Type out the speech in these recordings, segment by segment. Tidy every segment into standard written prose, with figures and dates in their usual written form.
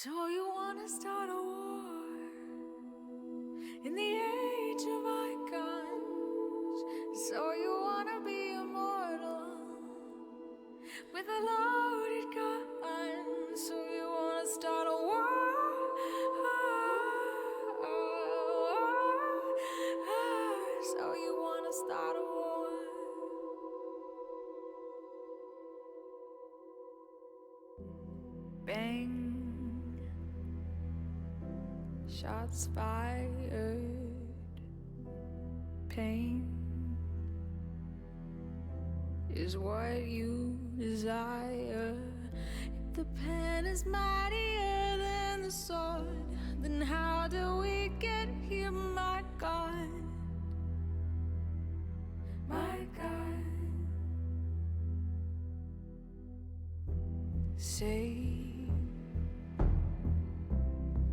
So you wanna start a war in the age of icons? So you wanna be immortal with a loaded gun? So you wanna start a war? So you wanna start a war? Bang, shots fired, pain is what you desire. If the pen is mightier than the sword, then how do we get here, my God? My God. Say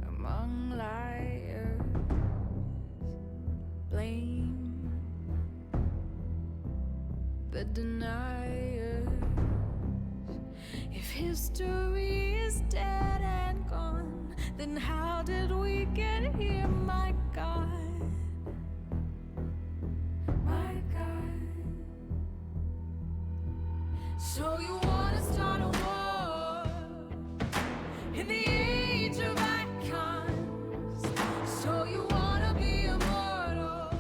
among liars, blame the deniers. If history is dead and gone, then how did we get here, my God? My God. So you wanna start a war in the age of icons? So you wanna be immortal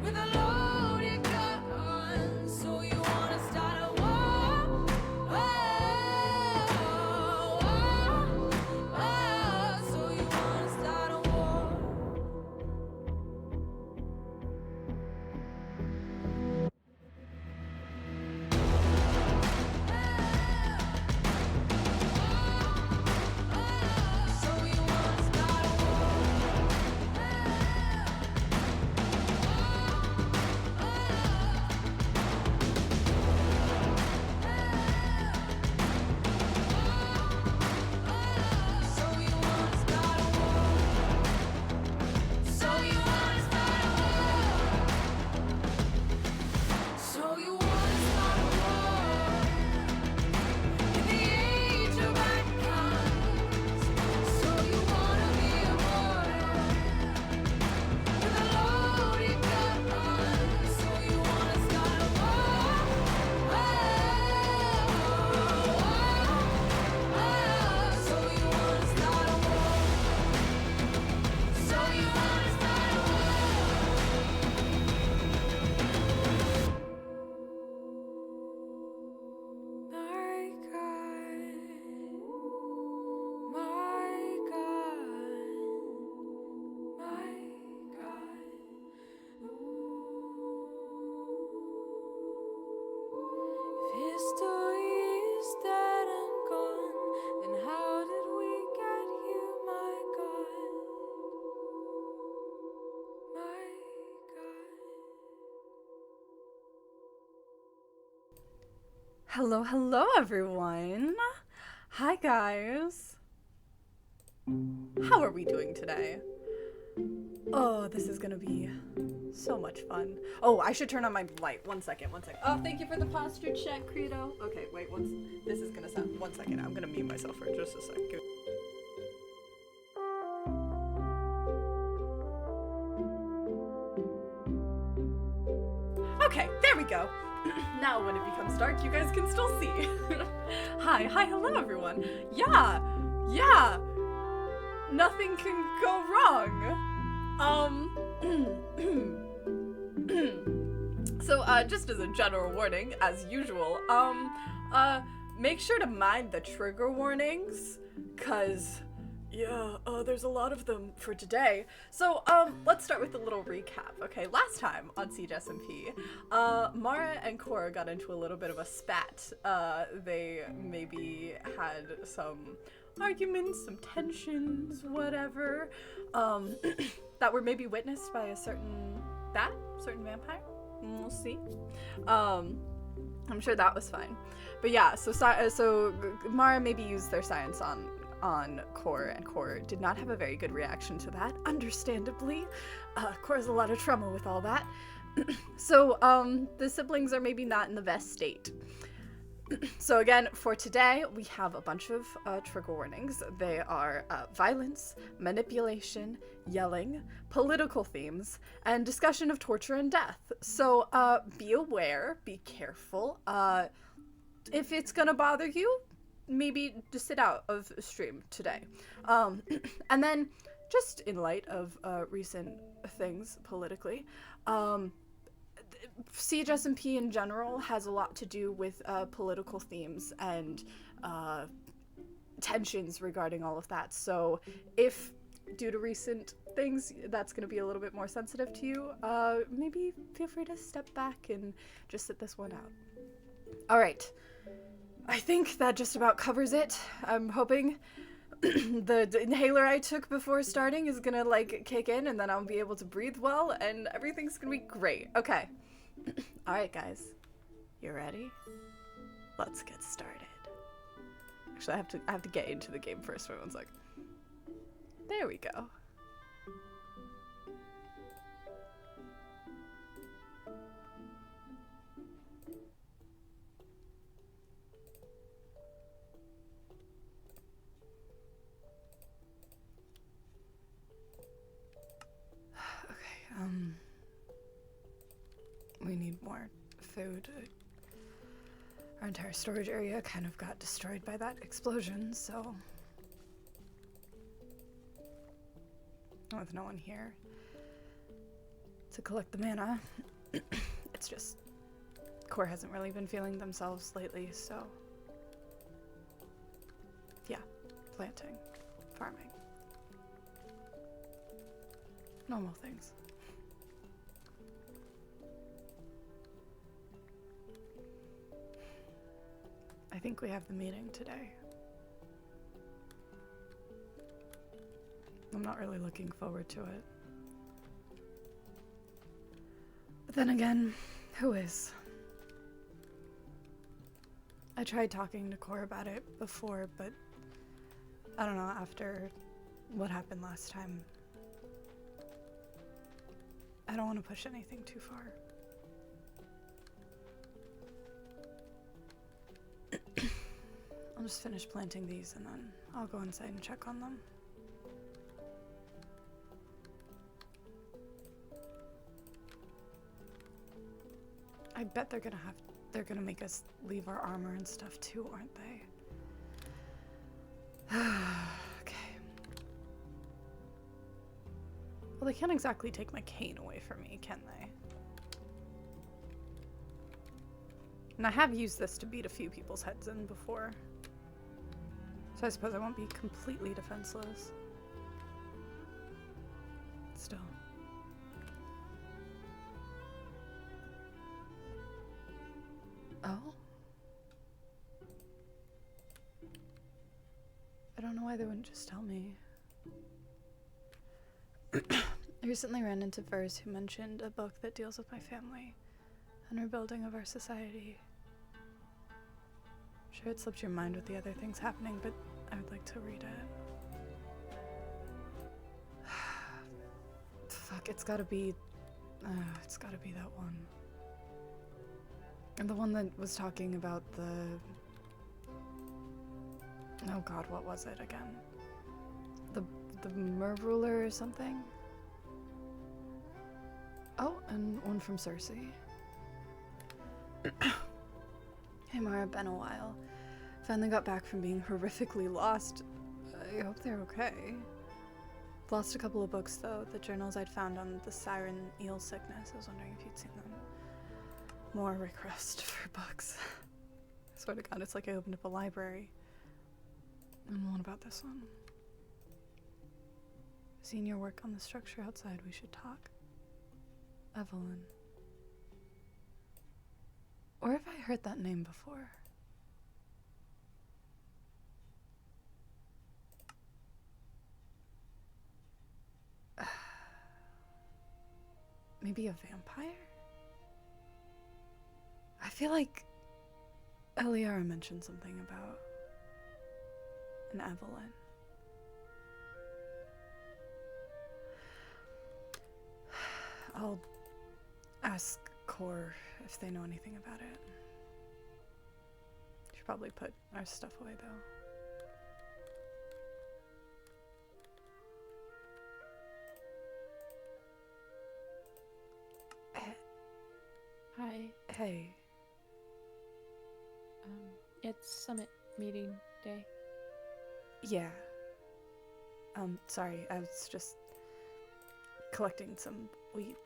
with a loaded gun? So you wanna start a war? So you wanna start a war? So you wanna start a So you wanna start a war? So you wanna start a war? So you wanna start a war in the age of icons? So you wanna be immortal with a loaded gun? So you wanna start a war? So you wanna start a war? So you wanna start a war? My God, my God, my God. If history is dead and gone, then how did we get here, my God? My God. Hello everyone. Hi guys. How are we doing today? Oh, this is gonna be so much fun. Oh, I should turn on my light. One second. Oh, thank you for the posture check, Credo. Okay, wait, this is gonna sound, 1 second. I'm gonna mute myself for just a second. Okay, there we go. Now when it becomes dark, you guys can still see. Hi, hello everyone. Yeah, nothing can go wrong. So, just as a general warning, as usual, make sure to mind the trigger warnings, cause, yeah, there's a lot of them for today. So, let's start with a little recap, okay? Last time on Siege SMP, Mara and Cora got into a little bit of a spat. They maybe had some arguments, some tensions, whatever, that were maybe witnessed by a certain vampire. We'll see. I'm sure that was fine. But yeah, so Mara maybe used their science on Core, and Core did not have a very good reaction to that, understandably. Core has a lot of trauma with all that. So, the siblings are maybe not in the best state. So again, for today, we have a bunch of trigger warnings. They are violence, manipulation, yelling, political themes, and discussion of torture and death. So be aware, be careful. If it's gonna bother you, maybe just sit out of stream today. And then, just in light of recent things politically, Siege SMP in general has a lot to do with political themes and tensions regarding all of that. So if, due to recent things, that's going to be a little bit more sensitive to you, maybe feel free to step back and just sit this one out. All right. I think that just about covers it. I'm hoping the inhaler I took before starting is gonna like kick in, and then I'll be able to breathe well, and everything's gonna be great. Okay. All right, guys. You ready? Let's get started. Actually, I have to get into the game first. Wait 1 sec. There we go. We need more food. Our entire storage area kind of got destroyed by that explosion, so... With no one here to collect the mana. It's just... Core hasn't really been feeling themselves lately, so... Yeah, planting, farming. Normal things. I think we have the meeting today. I'm not really looking forward to it. But then again, who is? I tried talking to Core about it before, but I don't know, after what happened last time, I don't want to push anything too far. I'll just finish planting these and then I'll go inside and check on them. I bet they're gonna make us leave our armor and stuff too, aren't they? Okay. Well, they can't exactly take my cane away from me, can they? And I have used this to beat a few people's heads in before. So I suppose I won't be completely defenseless. Still. Oh? I don't know why they wouldn't just tell me. I recently ran into Vers, who mentioned a book that deals with my family and rebuilding of our society. Sure, it slipped your mind with the other things happening, but I would like to read it. Fuck, it's gotta be that one. And the one that was talking about the... Oh god, what was it again? The Merruler or something? Oh, and one from Cersei. Hey Mara, been a while. Finally got back from being horrifically lost. I hope they're okay. Lost a couple of books though, the journals I'd found on the siren eel sickness. I was wondering if you'd seen them. More request for books. I swear to god, it's like I opened up a library. And what about this one? Seeing your work on the structure outside, we should talk. Evelyn. Or have I heard that name before? Maybe a vampire? I feel like Eliara mentioned something about an Evelyn. I'll ask Core if they know anything about it. probably put our stuff away, though. Hi. Hey. It's summit meeting day. Yeah. Sorry, I was just collecting some wheat.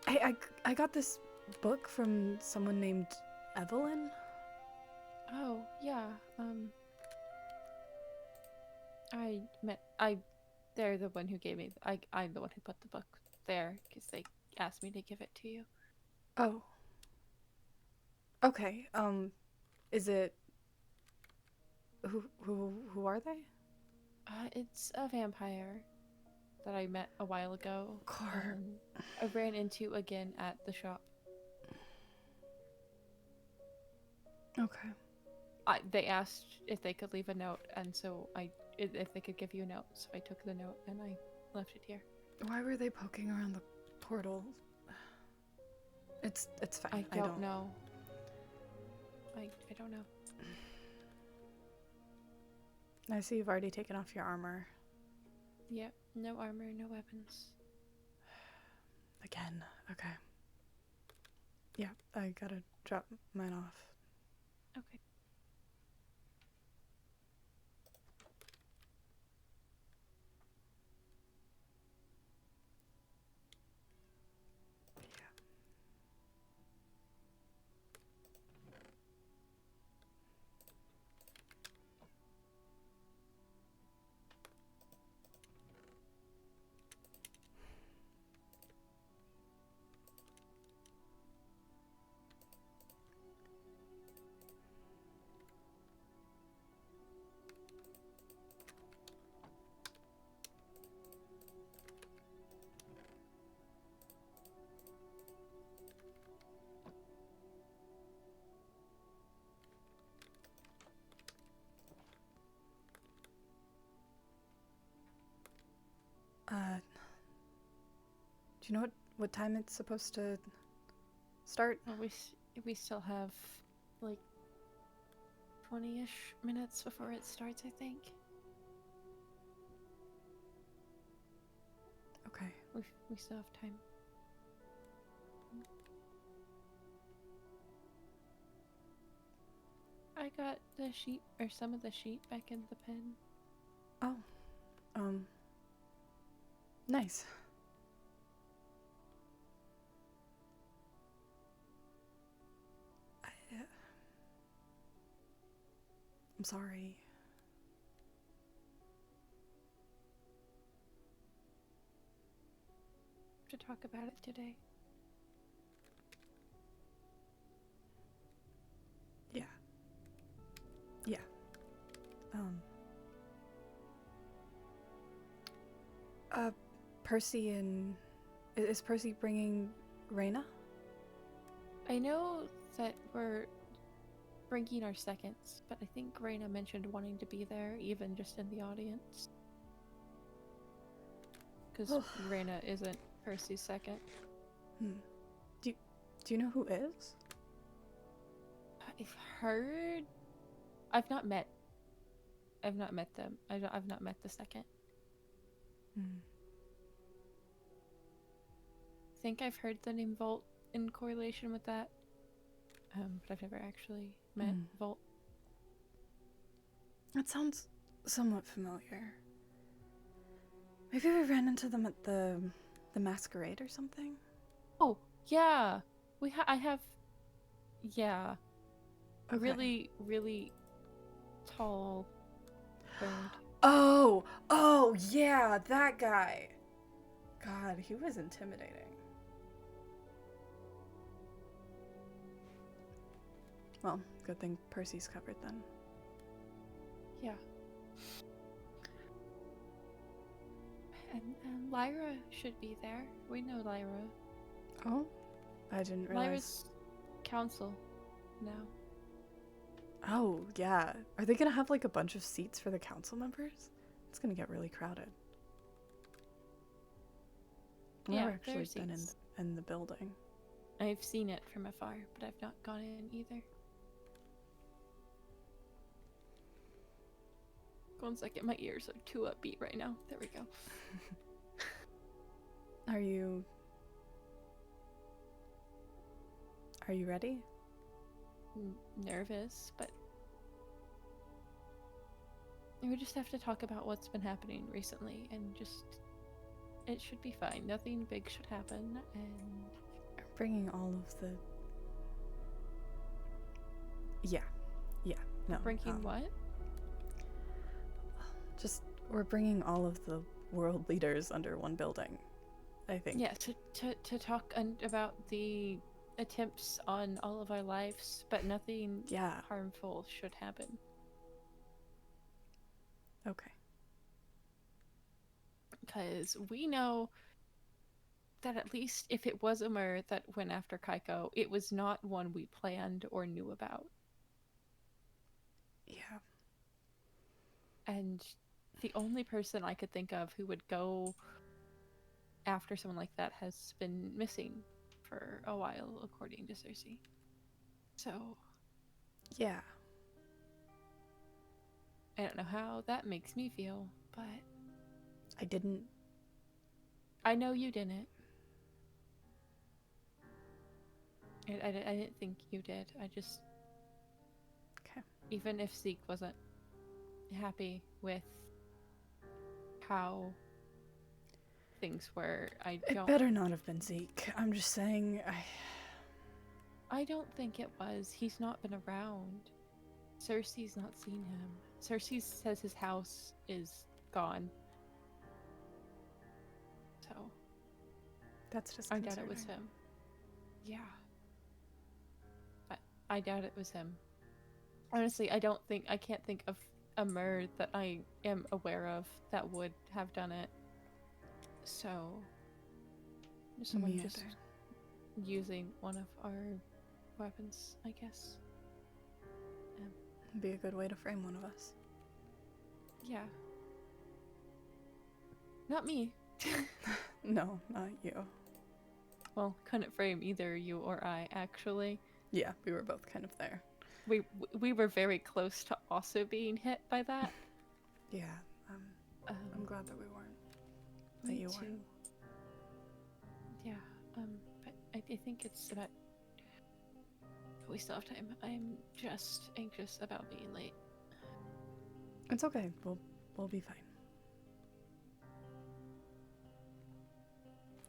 Hey, I got this book from someone named Evelyn. Oh, yeah. They're the one who gave me, I'm the one who put the book there, because they asked me to give it to you. Oh. Okay, is it... Who are they? It's a vampire that I met a while ago. Car. I ran into again at the shop. Okay. They asked if they could leave a note, and so if they could give you a note, so I took the note and I left it here. Why were they poking around the portal? It's fine. I don't know. I don't know. I see you've already taken off your armor. Yep, no armor, no weapons. Again. Okay. Yeah, I gotta drop mine off. Okay. Do you know what time it's supposed to start? Well, we still have like 20-ish minutes before it starts, I think. Okay. We still have time. I got the sheet, or some of the sheet, back in the pen. Oh. Nice. I'm sorry. To talk about it today. Yeah. Yeah. Percy and... Is Percy bringing Reyna? I know that we're bringing our seconds, but I think Reyna mentioned wanting to be there, even just in the audience. Because Reyna isn't Percy's second. Do you know who is? I've heard... I've not met them. I've not met the second. I think I've heard the name Volt in correlation with that. But I've never actually met Volt. That sounds somewhat familiar. Maybe we ran into them at the masquerade or something? Oh, yeah. I have... Yeah. Okay. Really, really tall bird. Oh, yeah, that guy. God, he was intimidating. Well, good thing Percy's covered then. Yeah. And Lyra should be there. We know Lyra. Oh? I didn't realize. Lyra's council now. Oh, yeah. Are they gonna have like a bunch of seats for the council members? It's gonna get really crowded. I've never actually been in the building. I've seen it from afar, but I've not gone in either. 1 second, my ears are too upbeat right now. There we go. Are you ready? Nervous, but we just have to talk about what's been happening recently, and just it should be fine. Nothing big should happen, and I'm bringing all of the. Yeah, no. bringing what? Just we're bringing all of the world leaders under one building, I think. Yeah, to talk about the attempts on all of our lives, but nothing Yeah. harmful should happen. Okay. Because we know that at least if it was a murder that went after Kaiko, it was not one we planned or knew about. Yeah. And the only person I could think of who would go after someone like that has been missing for a while, according to Cersei. So, Yeah. I don't know how that makes me feel, but I didn't. I know you didn't. I didn't think you did. I just... Okay. Even if Zeke wasn't happy with how things were, I It don't... better not have been Zeke. I'm just saying. I don't think it was. He's not been around. Cersei's not seen him. Cersei says his house is gone. So, That's just. I doubt it was him. Yeah. I doubt it was him. Honestly, I can't think of a murder that I am aware of that would have done it. So, someone Me just either. using one of our weapons, I guess. Be a good way to frame one of us. Yeah. Not me. No, not you. Well, couldn't frame either you or I, actually. Yeah, we were both kind of there. We were very close to also being hit by that. Yeah, I'm glad that we weren't. That Me you too. weren't. Yeah, but I think it's about... We still have time. I'm just anxious about being late. It's okay. We'll be fine.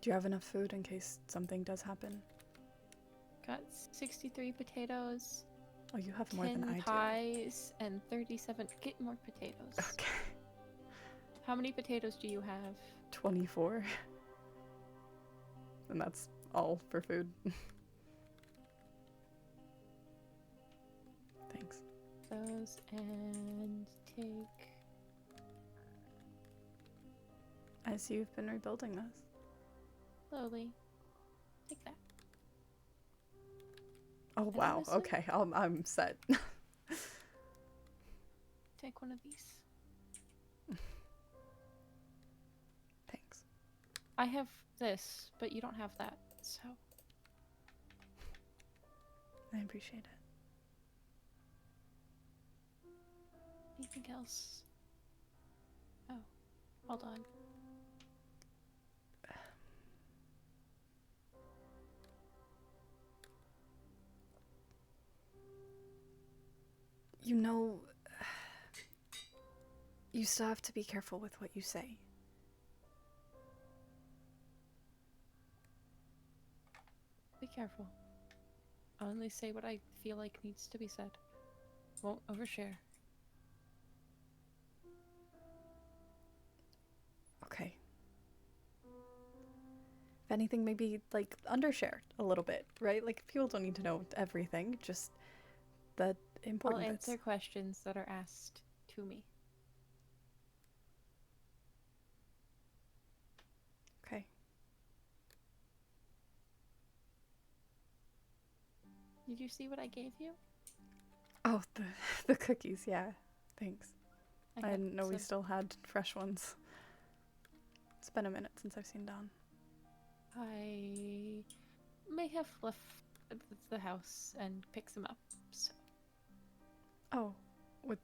Do you have enough food in case something does happen? Got 63 potatoes, Oh, you have more than 10 I do. pies, and 37... Get more potatoes. Okay. How many potatoes do you have? 24. And that's all for food. Thanks. Those, and take... As you've been rebuilding this. Slowly. Take that. Oh, And wow. honestly- Okay, I'm set. Take one of these. Thanks. I have this, but you don't have that, so... I appreciate it. Anything else? Oh, hold on. You know, you still have to be careful with what you say. Be careful. I only say what I feel like needs to be said. Won't overshare. Okay. If anything, maybe, like, undershare a little bit, right? Like, people don't need to know everything, just the I'll important bits. answer questions that are asked to me. Okay. Did you see what I gave you? Oh, the cookies, yeah. Thanks. I got didn't know we some- still had fresh ones. It's been a minute since I've seen Dawn. I may have left the house and picked them up. So Oh, with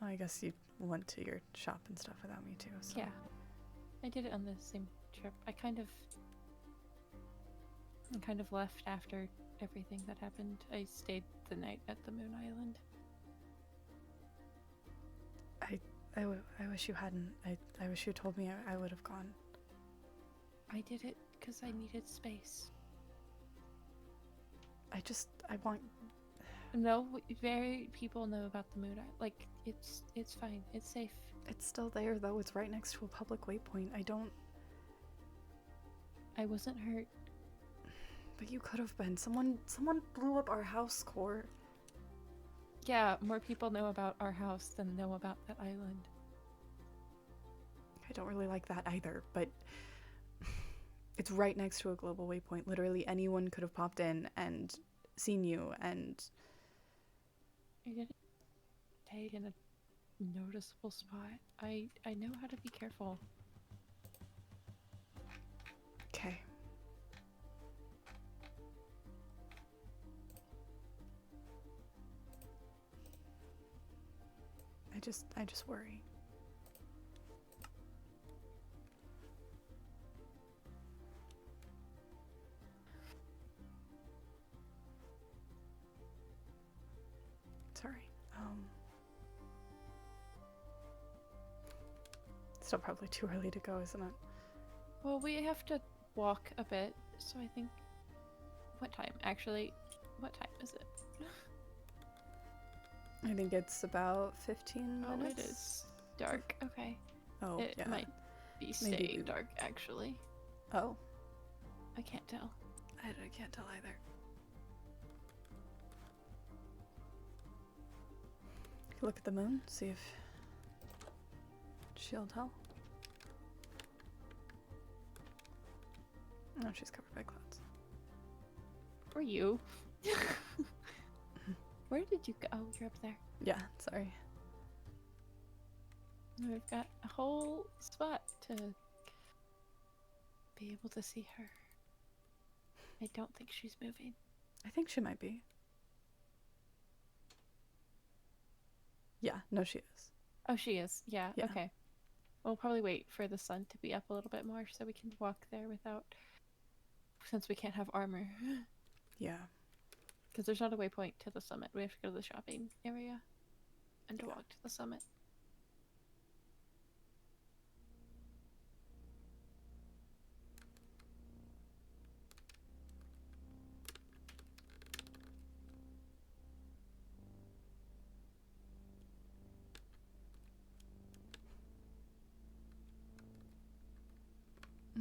I guess you went to your shop and stuff without me too. So. yeah, I did it on the same trip. I kind of left after everything that happened. I stayed the night at the Moon Island. I wish you hadn't. I wish you told me I would have gone. I did it because I needed space. I want. No, very people know about the Moon Island. Like it's fine. It's safe. It's still there though. It's right next to a public waypoint. I wasn't hurt. But you could have been. Someone blew up our house core. Yeah, more people know about our house than know about that island. I don't really like that either, but it's right next to a global waypoint. Literally anyone could have popped in and seen you, and I didn't stay in a noticeable spot. I know how to be careful. okay. I just worry. Sorry. Still probably too early to go, isn't it? Well, we have to walk a bit, so I think. What time? Actually, what time is it? I think it's about 15 Oh, minutes. it is dark. Okay. Oh, It yeah. might be Maybe staying we- dark, actually. Oh, I can't tell. I can't tell either. Look at the moon, see if she'll tell. No, she's covered by clouds. Or you. Where did you go? Oh, you're up there. Yeah, sorry. We've got a whole spot to be able to see her. I don't think she's moving. I think she might be. Yeah, no, she is. Oh, she is. Yeah, Yeah. okay. We'll probably wait for the sun to be up a little bit more so we can walk there without... Since we can't have armor. Yeah. Because there's not a waypoint to the summit. We have to go to the shopping area and to Yeah. walk to the summit.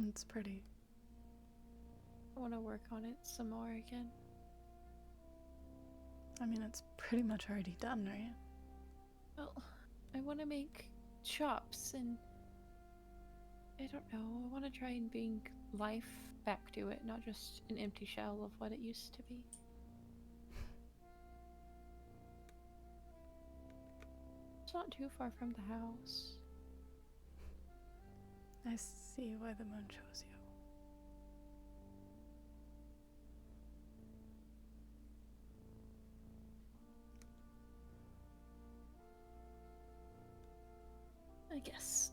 It's pretty. I want to work on it some more again. I mean, it's pretty much already done, right? Well, I want to make shops and I don't know. I want to try and bring life back to it, not just an empty shell of what it used to be. It's not too far from the house. I see why the moon chose you. I guess.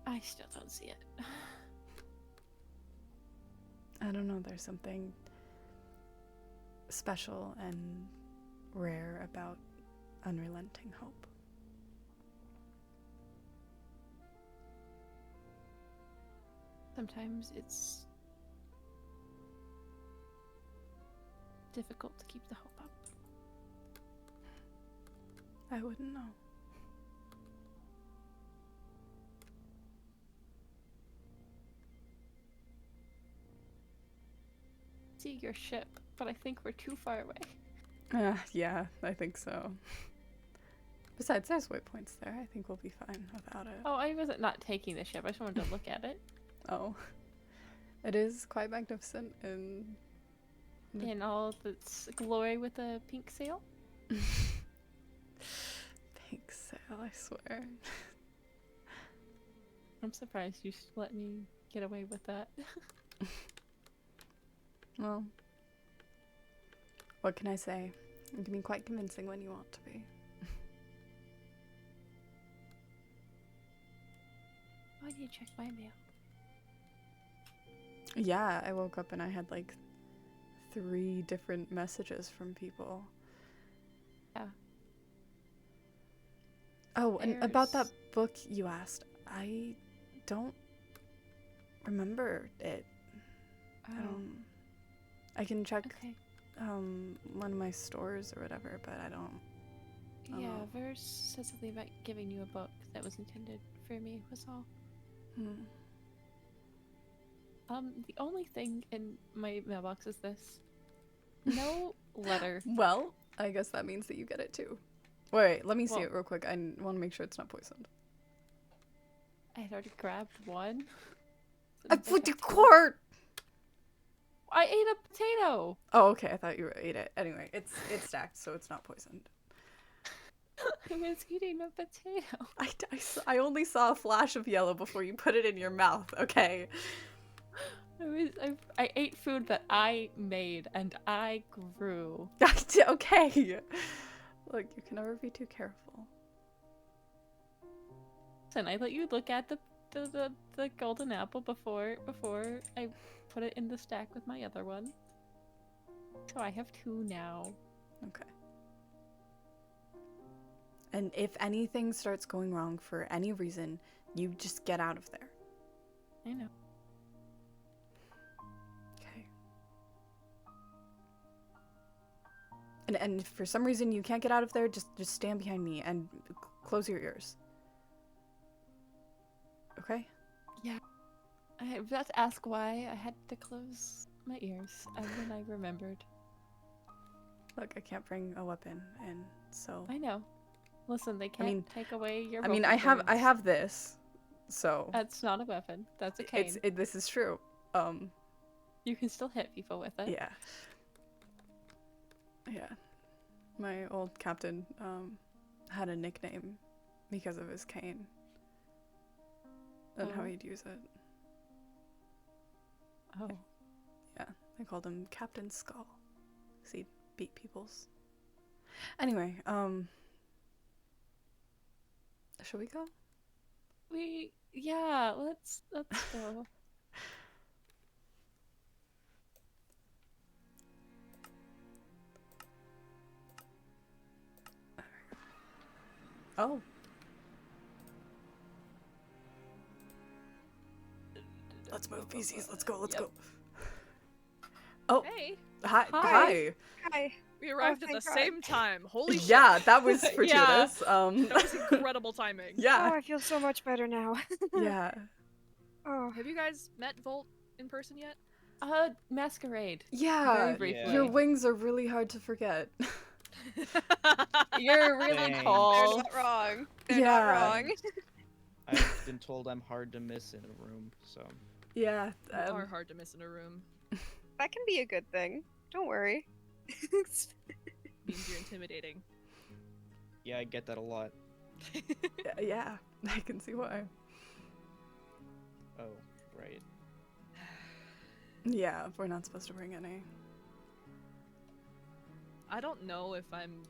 I still don't see it. I don't know, there's something special and rare about unrelenting hope. Sometimes it's difficult to keep the hope up. I wouldn't know. See your ship, but I think we're too far away. Yeah, I think so. Besides, there's waypoints there. I think we'll be fine without it. Oh, I wasn't not taking the ship. I just wanted to look at it. Oh. It is quite magnificent and... In all its glory with a pink sail. Pink sail, I swear. I'm surprised you let me get away with that. Well, what can I say? You can be quite convincing when you want to be. Why do you check my mail? Yeah, I woke up and I had like 3 different messages from people. Yeah. Oh, and about that There's- book you asked, I don't remember it. Oh, I can check okay. one of my stores or whatever, but I don't. Yeah, Oh. Verse said something about giving you a book that was intended for me, was all. Hmm. The only thing in my mailbox is this. No letter. Well, I guess that means that you get it too. Wait, let me see Well- it real quick. I want to make sure it's not poisoned. I had already grabbed one. I Since put the kept two. quart. I ate a potato! Oh, okay. I thought you ate it. Anyway, it's stacked, so it's not poisoned. I was eating a potato. I only saw a flash of yellow before you put it in your mouth. Okay. I ate food that I made and I grew. Okay. Look, you can never be too careful. And I let you look at the golden apple before I put it in the stack with my other one. So I have 2 now. Okay. And if anything starts going wrong for any reason, you just get out of there. I know. Okay. And if for some reason you can't get out of there, just stand behind me and close your ears. Okay? I was about to ask why I had to close my ears, and then I remembered. Look, I can't bring a weapon in, so I know. Listen, they can't mean- take away your. I mean, vocal I cords. have this. So That's not a weapon. That's a cane. this is true. You can still hit people with it. Yeah. Yeah. My old captain had a nickname because of his cane and how Oh. he'd use it. Oh. Yeah, they called him Captain Skull. 'Cause he'd beat people's. Anyway, shall we go? Yeah, let's go. Oh. Let's move, PCs. Let's go. Let's Yep. go. Oh, Hey, hi. Hi. Hi. Hi. we arrived at the thank God. same time. Holy shit. Yeah, that was Yeah. fortuitous. That was incredible timing. Oh, Yeah. I feel so much better now. Yeah. Oh, Have you guys met Volt in person yet? Masquerade. Yeah. Very briefly. Your wings are really hard to forget. You're really Dang. they're tall. not wrong. They're Yeah. not wrong. I've been told I'm hard to miss in a room, so Yeah. You are hard to miss in a room. That can be a good thing. Don't worry. Means you're intimidating. yeah, I get that a lot. Yeah. I can see why. Oh, right. Yeah, we're not supposed to bring any. I don't know if I'm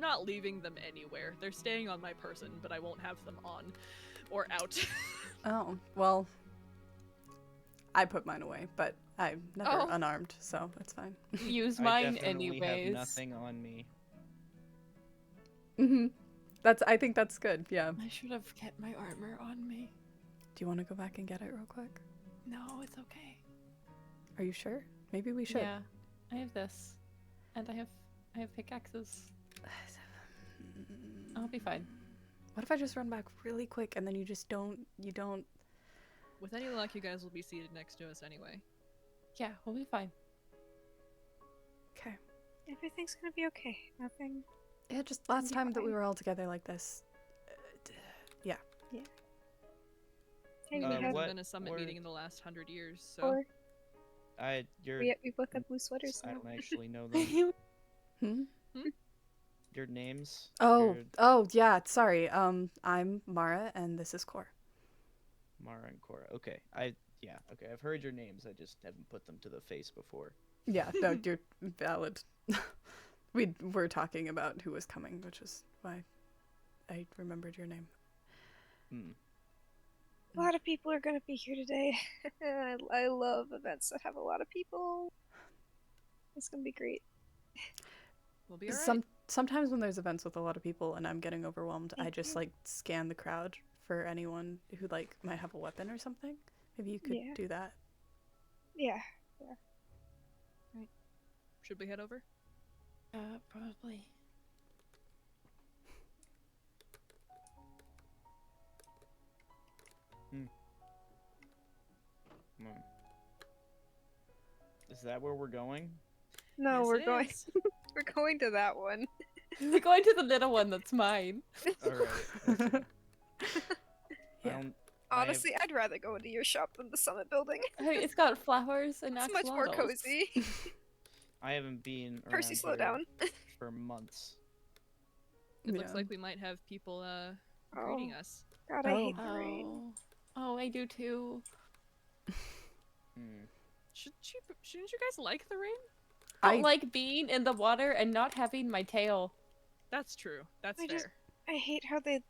not leaving them anywhere. They're staying on my person, but I won't have them on or out. Oh, well. I put mine away, but I'm never Oh. unarmed, so it's fine. Use I mine definitely anyways. have nothing on me. Mm-hmm. I think that's good, yeah. I should have kept my armor on me. Do you want to go back and get it real quick? No, it's okay. Are you sure? Maybe we should. Yeah, I have this, and I have pickaxes. I'll be fine. What if I just run back really quick and then you don't With any luck, you guys will be seated next to us anyway. Yeah, we'll be fine. Okay. Everything's gonna be okay. Nothing. Yeah, just last be time that we fine. were all together like this. Hey, Uh, we There have what- hasn't been a summit where- meeting in the last 100 years, so. four. You're. We both have blue sweaters I now. don't actually know them. Hmm? Your names. Oh, Your yeah, sorry. I'm Mara and this is Core. Mara and Cora. Okay. Yeah, okay, I've heard your names, I just haven't put them to the face before. Yeah, no, you're valid. We were talking about who was coming, which is why I remembered your name. Hmm. A lot of people are gonna be here today. I love events that have a lot of people. It's gonna be great. We'll be alright. Sometimes when there's events with a lot of people and I'm getting overwhelmed, I Thank just you. like scan the crowd for anyone who like might have a weapon or something. Maybe you could Yeah. do that. Yeah. Should we head over? Probably. Come on. Is that where we're going? No, Yes, we're it going. is. We're going to that one. We're going to the little one that's mine. Alright, okay. Yeah. I don't... Honestly, I'd rather go into your shop than the Summit building. Hey, it's got flowers and It's much more axolotls. cozy. I haven't been around Percy, slow here down. for months. It looks Yeah. like we might have people Oh, greeting us. God, I hate the rain. Oh, I do too. Hmm. Shouldn't you guys like the rain? I don't like being in the water and not having my tail. That's true. That's I fair. just- I hate how they,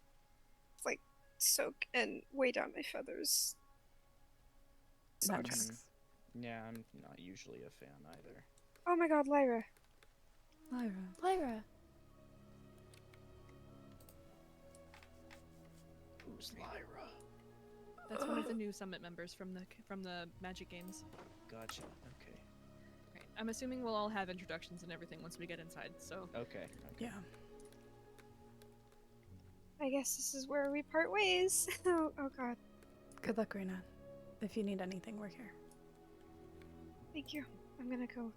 like, soak and weigh down my feathers. That Sucks. tracks. Yeah, I'm not usually a fan either. Oh my God, Lyra. Lyra. Who's Lyra? That's one of the new summit members from the Magic Games. Gotcha, okay. Right. I'm assuming we'll all have introductions and everything once we get inside. So Okay. Yeah. I guess this is where we part ways. Oh God. Good luck, Reina. If you need anything, we're here. Thank you. I'm gonna go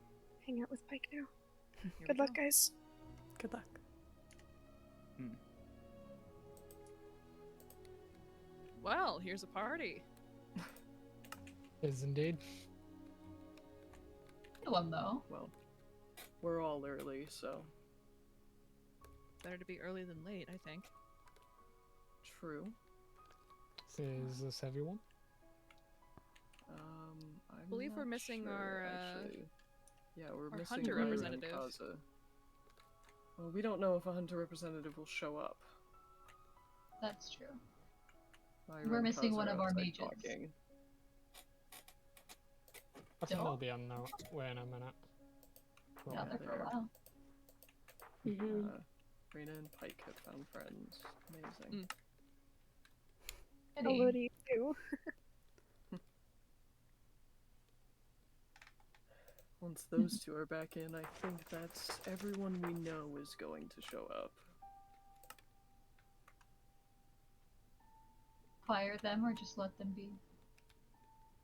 hang out with Pike now. here we Good luck, go. guys. Good luck. Well, here's a party. Is indeed. Good one though. Well, we're all early, so Better to be early than late, I think. true. Is this everyone? I believe we're missing our, yeah, we're our missing hunter Lyra and representative. Kaza. Well, we don't know if a hunter representative will show up. That's true. Lyra We're and missing Kaza one are of our outside mages. talking. I think Don't. they'll be on now. Wait a minute. Been out there for a there. while. Reina and Pike have found friends. Amazing. Hello to you too. Once those two are back in, I think that's everyone we know is going to show up. Fire them or just let them be.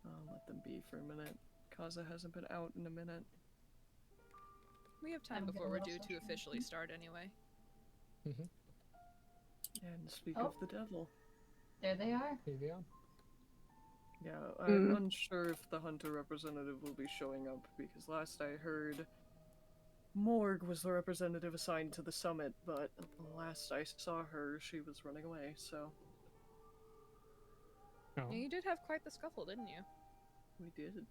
I'll let them be for a minute. Kaza hasn't been out in a minute. We have time I'm before getting we're a due little to social. officially start anyway. And speak Oh. of the devil. There they are. Here they are. Yeah, I'm unsure if the hunter representative will be showing up because last I heard, Morg was the representative assigned to the summit, but last I saw her, she was running away, so Oh. Yeah, you did have quite the scuffle, didn't you? we did.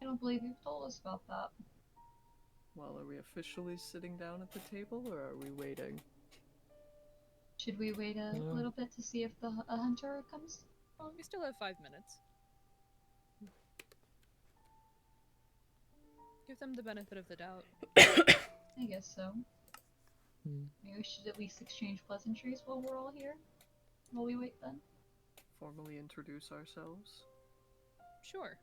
I don't believe you've told us about that. Well, are we officially sitting down at the table, or are we waiting? Should we wait a little bit to see if a hunter comes? We still have 5 minutes. Give them the benefit of the doubt. I guess so. Hmm. Maybe we should at least exchange pleasantries while we're all here. While we wait then. Formally introduce ourselves? Sure.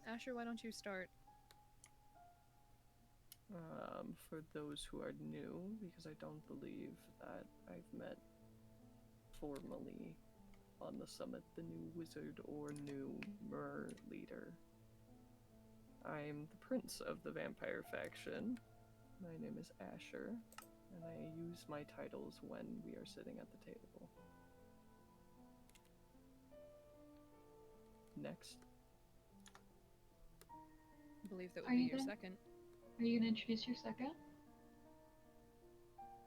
Asher, why don't you start? For those who are new, because I don't believe that I've met formally on the summit the new wizard or new mer leader. I'm the prince of the vampire faction. My name is Asher, and I use my titles when we are sitting at the table. Next. I believe that would Are be you your gonna- second. Are you gonna introduce your second?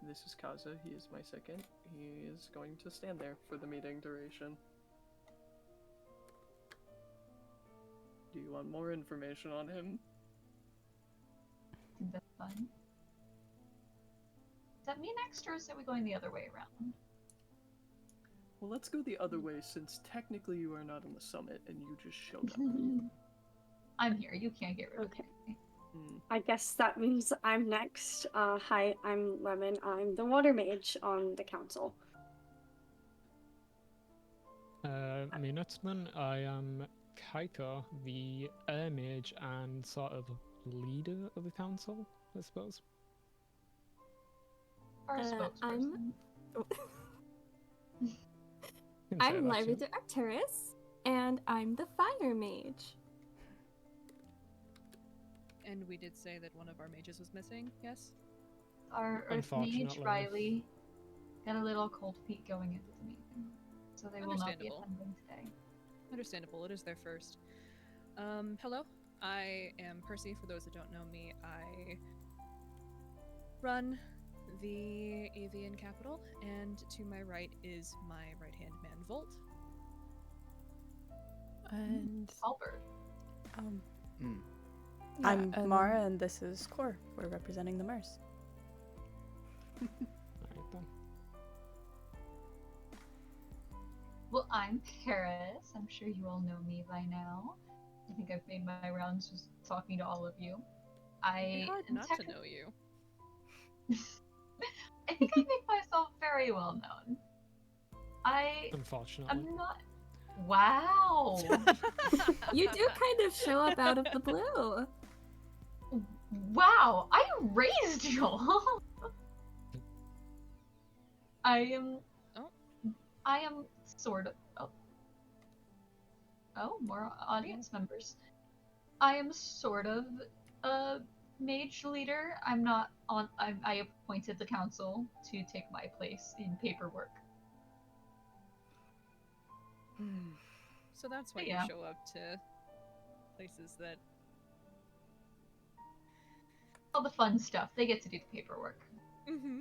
This is Kaza, he is my second. He is going to stand there for the meeting duration. you want more information on him? I think that's fun. Is that me next, or is it we going the other way around? Well, let's go the other way since technically you are not on the summit and you just showed up. I'm here. You can't get rid Okay. of me. I guess that means I'm next. Hi, I'm Lemon. I'm the water mage on the council. Minuteman, I am Kaika, the air mage and sort of leader of the council, I suppose. Our I'm spokesperson. You can say I'm that, Lyra de Arcturus, and I'm the fire mage. And we did say that one of our mages was missing, yes? Our Earth mage, Unfortunately. Riley, got a little cold feet going into the meeting, so they will not be Understandable. attending today. Understandable, it is their first. Hello, I am Percy, for those that don't know me. I run the Avian capital, and to my right is my right-hand man, Volt. And Albert. Mm. yeah, I'm and Mara, and this is Core. We're representing the MERS. Alright then. Well, I'm Paris. I'm sure you all know me by now. I think I've made my rounds just talking to all of you. It'd be hard am not to know you. I think I make myself very well known. Unfortunately. I'm not. Wow. You do kind of show up out of the blue. Wow. I raised y'all. I am. Oh. I am sort of. Oh, more audience members. I am sort of a mage leader. I'm not on. I appointed the council to take my place in paperwork. So that's why Yeah. you show up to places that... All the fun stuff. They get to do the paperwork. Mm-hmm.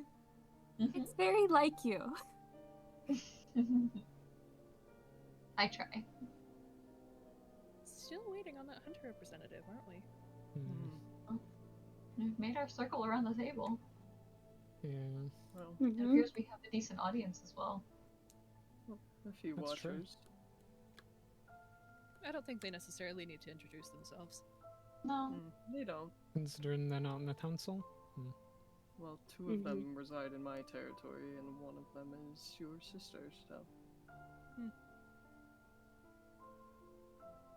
It's very like you. I try. Still waiting on that hunter representative, aren't we? We've made our circle around the table. Yeah, Well, It appears we have a decent audience as well. a few That's true. watchers. I don't think they necessarily need to introduce themselves. No. They don't. considering they're not in the council. Well, two of them reside in my territory, and one of them is your sister, so.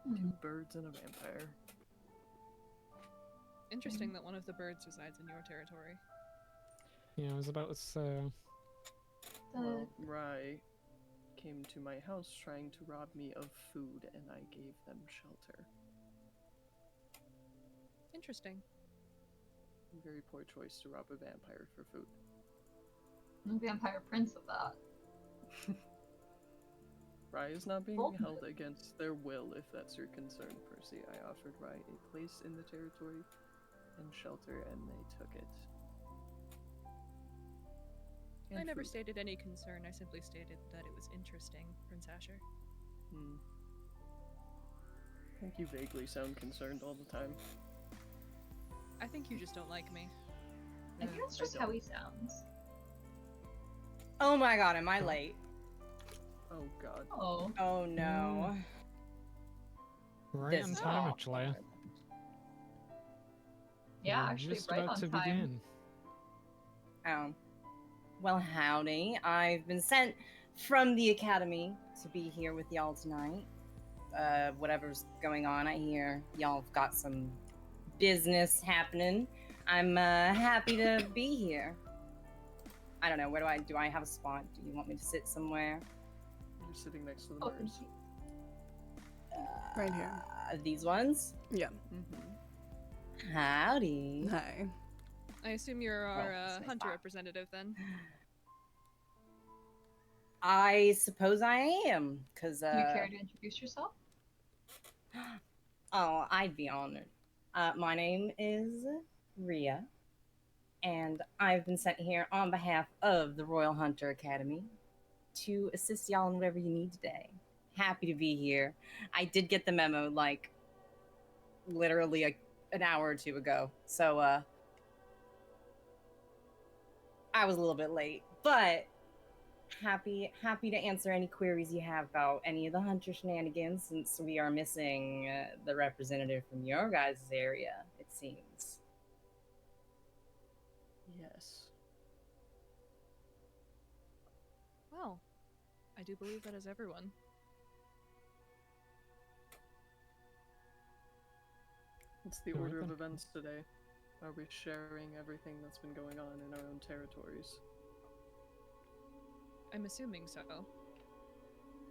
Two birds and a vampire. Interesting that one of the birds resides in your territory. Yeah, I was about to say. Well, Rai came to my house trying to rob me of food, and I gave them shelter. Interesting. Very poor choice to rob a vampire for food. I'm the Vampire Prince of that. Rai is not being Oh. held against their will, if that's your concern, Percy. I offered Rai a place in the territory and shelter, and they took it. I And never food. stated any concern, I simply stated that it was interesting, Prince Asher. I think you vaguely sound concerned all the time. I think you just don't like me. I think that's just how he sounds. Oh my god, am I late? Oh god. Oh. Oh no. Right This on is time, awful. actually. Yeah, We're actually, just right about on to time. begin. Oh. Well, howdy. I've been sent from the academy to be here with y'all tonight. Whatever's going on, I hear y'all have got some business happening. I'm happy to be here. I don't know, where do I have a spot? Do you want me to sit somewhere? You're sitting next to the Oh, birds. Right here. These ones? Yeah. Howdy. Hi. I assume you're our Well, it's nice hunter talk. representative then. I suppose I am, because, Do you care to introduce yourself? Oh, I'd be honored. My name is Ria, and I've been sent here on behalf of the Royal Hunter Academy to assist y'all in whatever you need today. Happy to be here. I did get the memo, like, literally an hour or two ago. So I was a little bit late, but happy to answer any queries you have about any of the hunter shenanigans, since we are missing the representative from your guys' area, it seems. Yes. Well, I do believe that is everyone. What's the Alright order of then. events today? Are we sharing everything that's been going on in our own territories? I'm assuming so.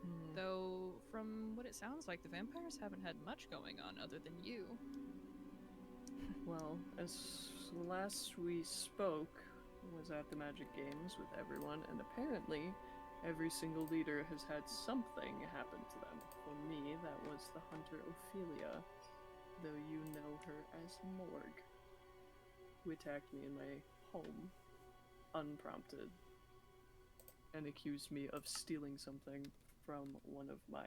Hmm. Though, from what it sounds like, the vampires haven't had much going on other than you. Well, as last we spoke was at the Magic Games with everyone, and apparently every single leader has had something happen to them. For me, that was the hunter Ophelia, though you know her as Morg, who attacked me in my home, unprompted, and accused me of stealing something from one of my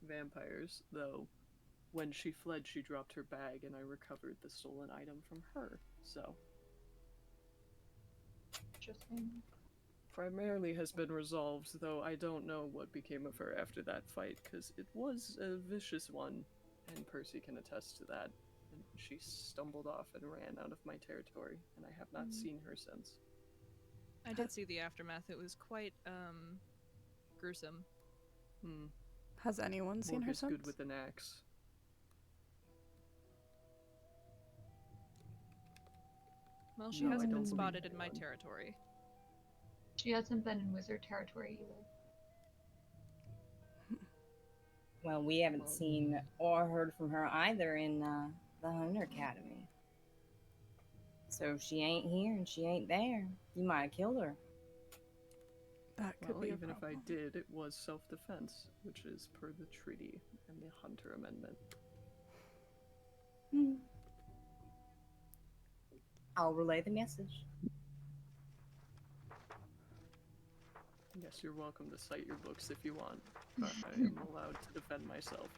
vampires, though when she fled, she dropped her bag, and I recovered the stolen item from her. So, Interesting. primarily has been resolved, though I don't know what became of her after that fight, because it was a vicious one, and Percy can attest to that. And she stumbled off and ran out of my territory, and I have not seen her since. I did see the aftermath. It was quite, gruesome. Has anyone seen Morg her is good since? with an axe. Well, she No, I hasn't been don't believe spotted in my anyone. territory. She hasn't been in wizard territory either. Well, we haven't Well, seen or heard from her either in the Hunter Academy. So if she ain't here and she ain't there, you might have killed her. That could Well, be a even if I problem. did, it was self-defense, which is per the treaty and the Hunter Amendment. I'll relay the message. Yes, you're welcome to cite your books if you want, but I am allowed to defend myself.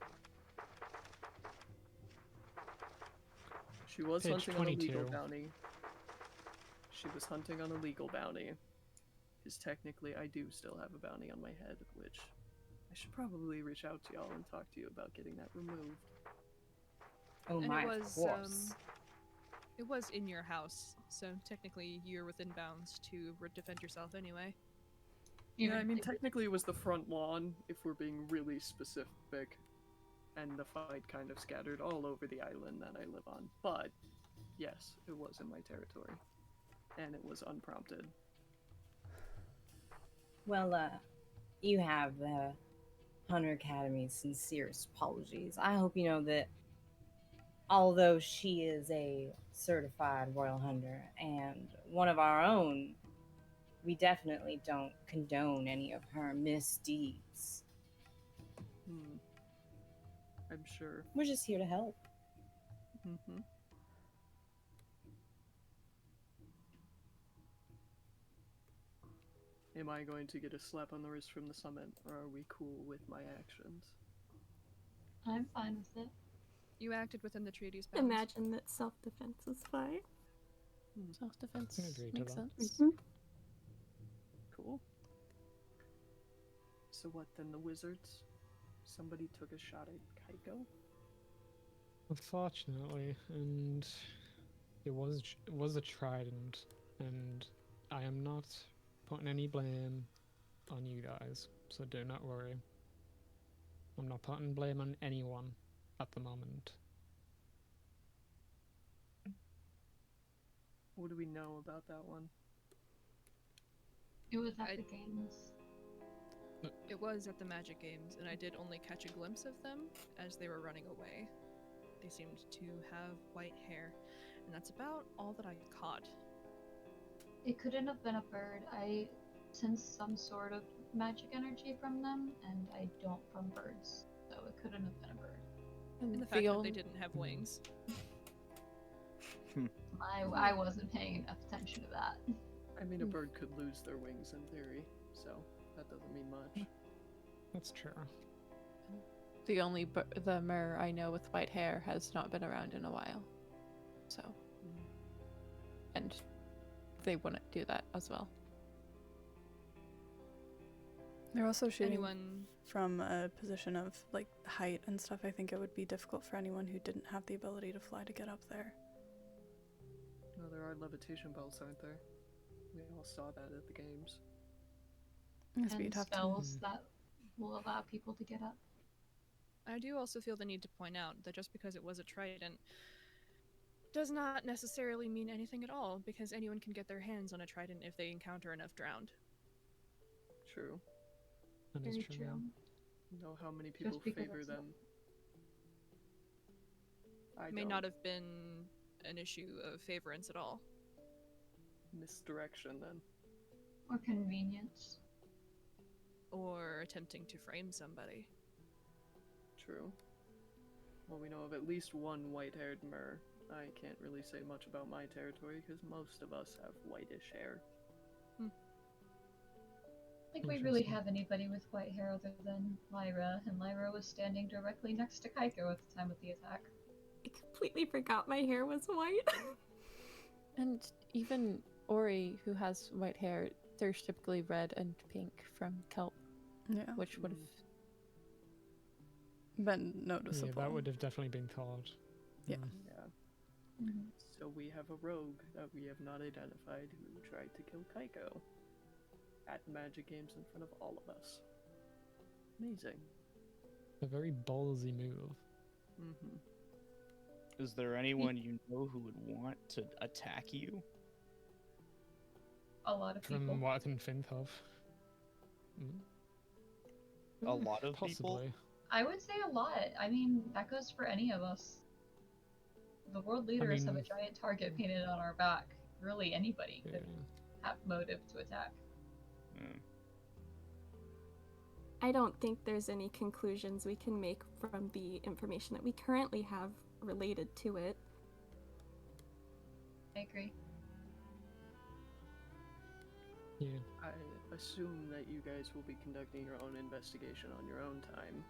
She was Page hunting on a legal 22. bounty. She was hunting on a legal bounty. Because technically I do still have a bounty on my head, which I should probably reach out to y'all and talk to you about getting that removed. Oh And my, it of was, course. it was in your house, so technically you're within bounds to defend yourself anyway. Yeah, I mean, technically it was the front lawn, if we're being really specific, and the fight kind of scattered all over the island that I live on. But, yes, it was in my territory. And it was unprompted. Well, you have the Hunter Academy's sincerest apologies. I hope you know that although she is a certified royal hunter and one of our own, we definitely don't condone any of her misdeeds. I'm sure. We're just here to help. Mm-hmm. Am I going to get a slap on the wrist from the summit, or are we cool with my actions? I'm fine with it. You acted within the treaty's bounds. Imagine that self-defense is fine. Self-defense I agree to makes that. sense. Cool. So what then, the wizards? Somebody took a shot at Kaiko? Unfortunately, and it was a trident, and I am not putting any blame on you guys, so do not worry. I'm not putting blame on anyone at the moment. What do we know about that one? It was at the games. It was at the Magic Games, and I did only catch a glimpse of them as they were running away. They seemed to have white hair, and that's about all that I caught. It couldn't have been a bird. I sense some sort of magic energy from them, and I don't from birds, so it couldn't have been a bird. And the fact that they didn't have wings. I wasn't paying enough attention to that. I mean, a bird could lose their wings in theory, so that doesn't mean much. That's true. The only the mer I know with white hair has not been around in a while. So, and they wouldn't do that as well. They're also shooting Anyone? from a position of like height and stuff. I think it would be difficult for anyone who didn't have the ability to fly to get up there. No, there are levitation belts, aren't there? We all saw that at the games. Yes, but And you'd have spells that will allow people to get up. I do also feel the need to point out that just because it was a trident does not necessarily mean anything at all, because anyone can get their hands on a trident if they encounter enough drowned. True. That is Very true. true. Know how many people because favor it's them. I May don't. not have been an issue of favorance at all. Misdirection, then. Or convenience. Or attempting to frame somebody. True. Well, we know of at least one white-haired mer. I can't really say much about my territory because most of us have whitish hair. I think we really have anybody with white hair other than Lyra, and Lyra was standing directly next to Kaiko at the time of the attack. I completely forgot my hair was white. And even Ori, who has white hair, there's typically red and pink from kelp, Yeah. which would have been noticeable. Yeah, that would have definitely been thought. Yeah. Yeah. So we have a rogue that we have not identified who tried to kill Kaiko at Magic Games in front of all of us. Amazing. A very ballsy move. Mm-hmm. Is there anyone you know who would want to attack you? A lot of people. From what I can think of. A lot of people? Possibly. I would say a lot. I mean, that goes for any of us. The world leaders have a mean- giant target painted on our back. Really, anybody could Yeah. have motive to attack. I don't think there's any conclusions we can make from the information that we currently have related to it. I agree. Yeah. I assume that you guys will be conducting your own investigation on your own time.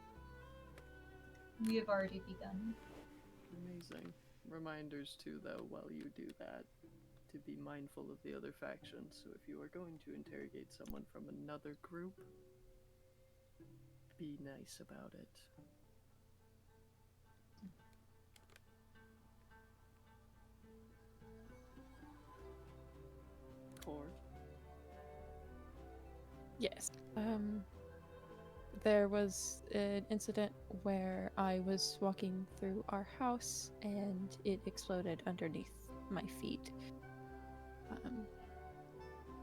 We have already begun. Amazing. Reminders too, though, while you do that, to be mindful of the other factions. So if you are going to interrogate someone from another group, be nice about it. Core. Yes. There was an incident where I was walking through our house and it exploded underneath my feet.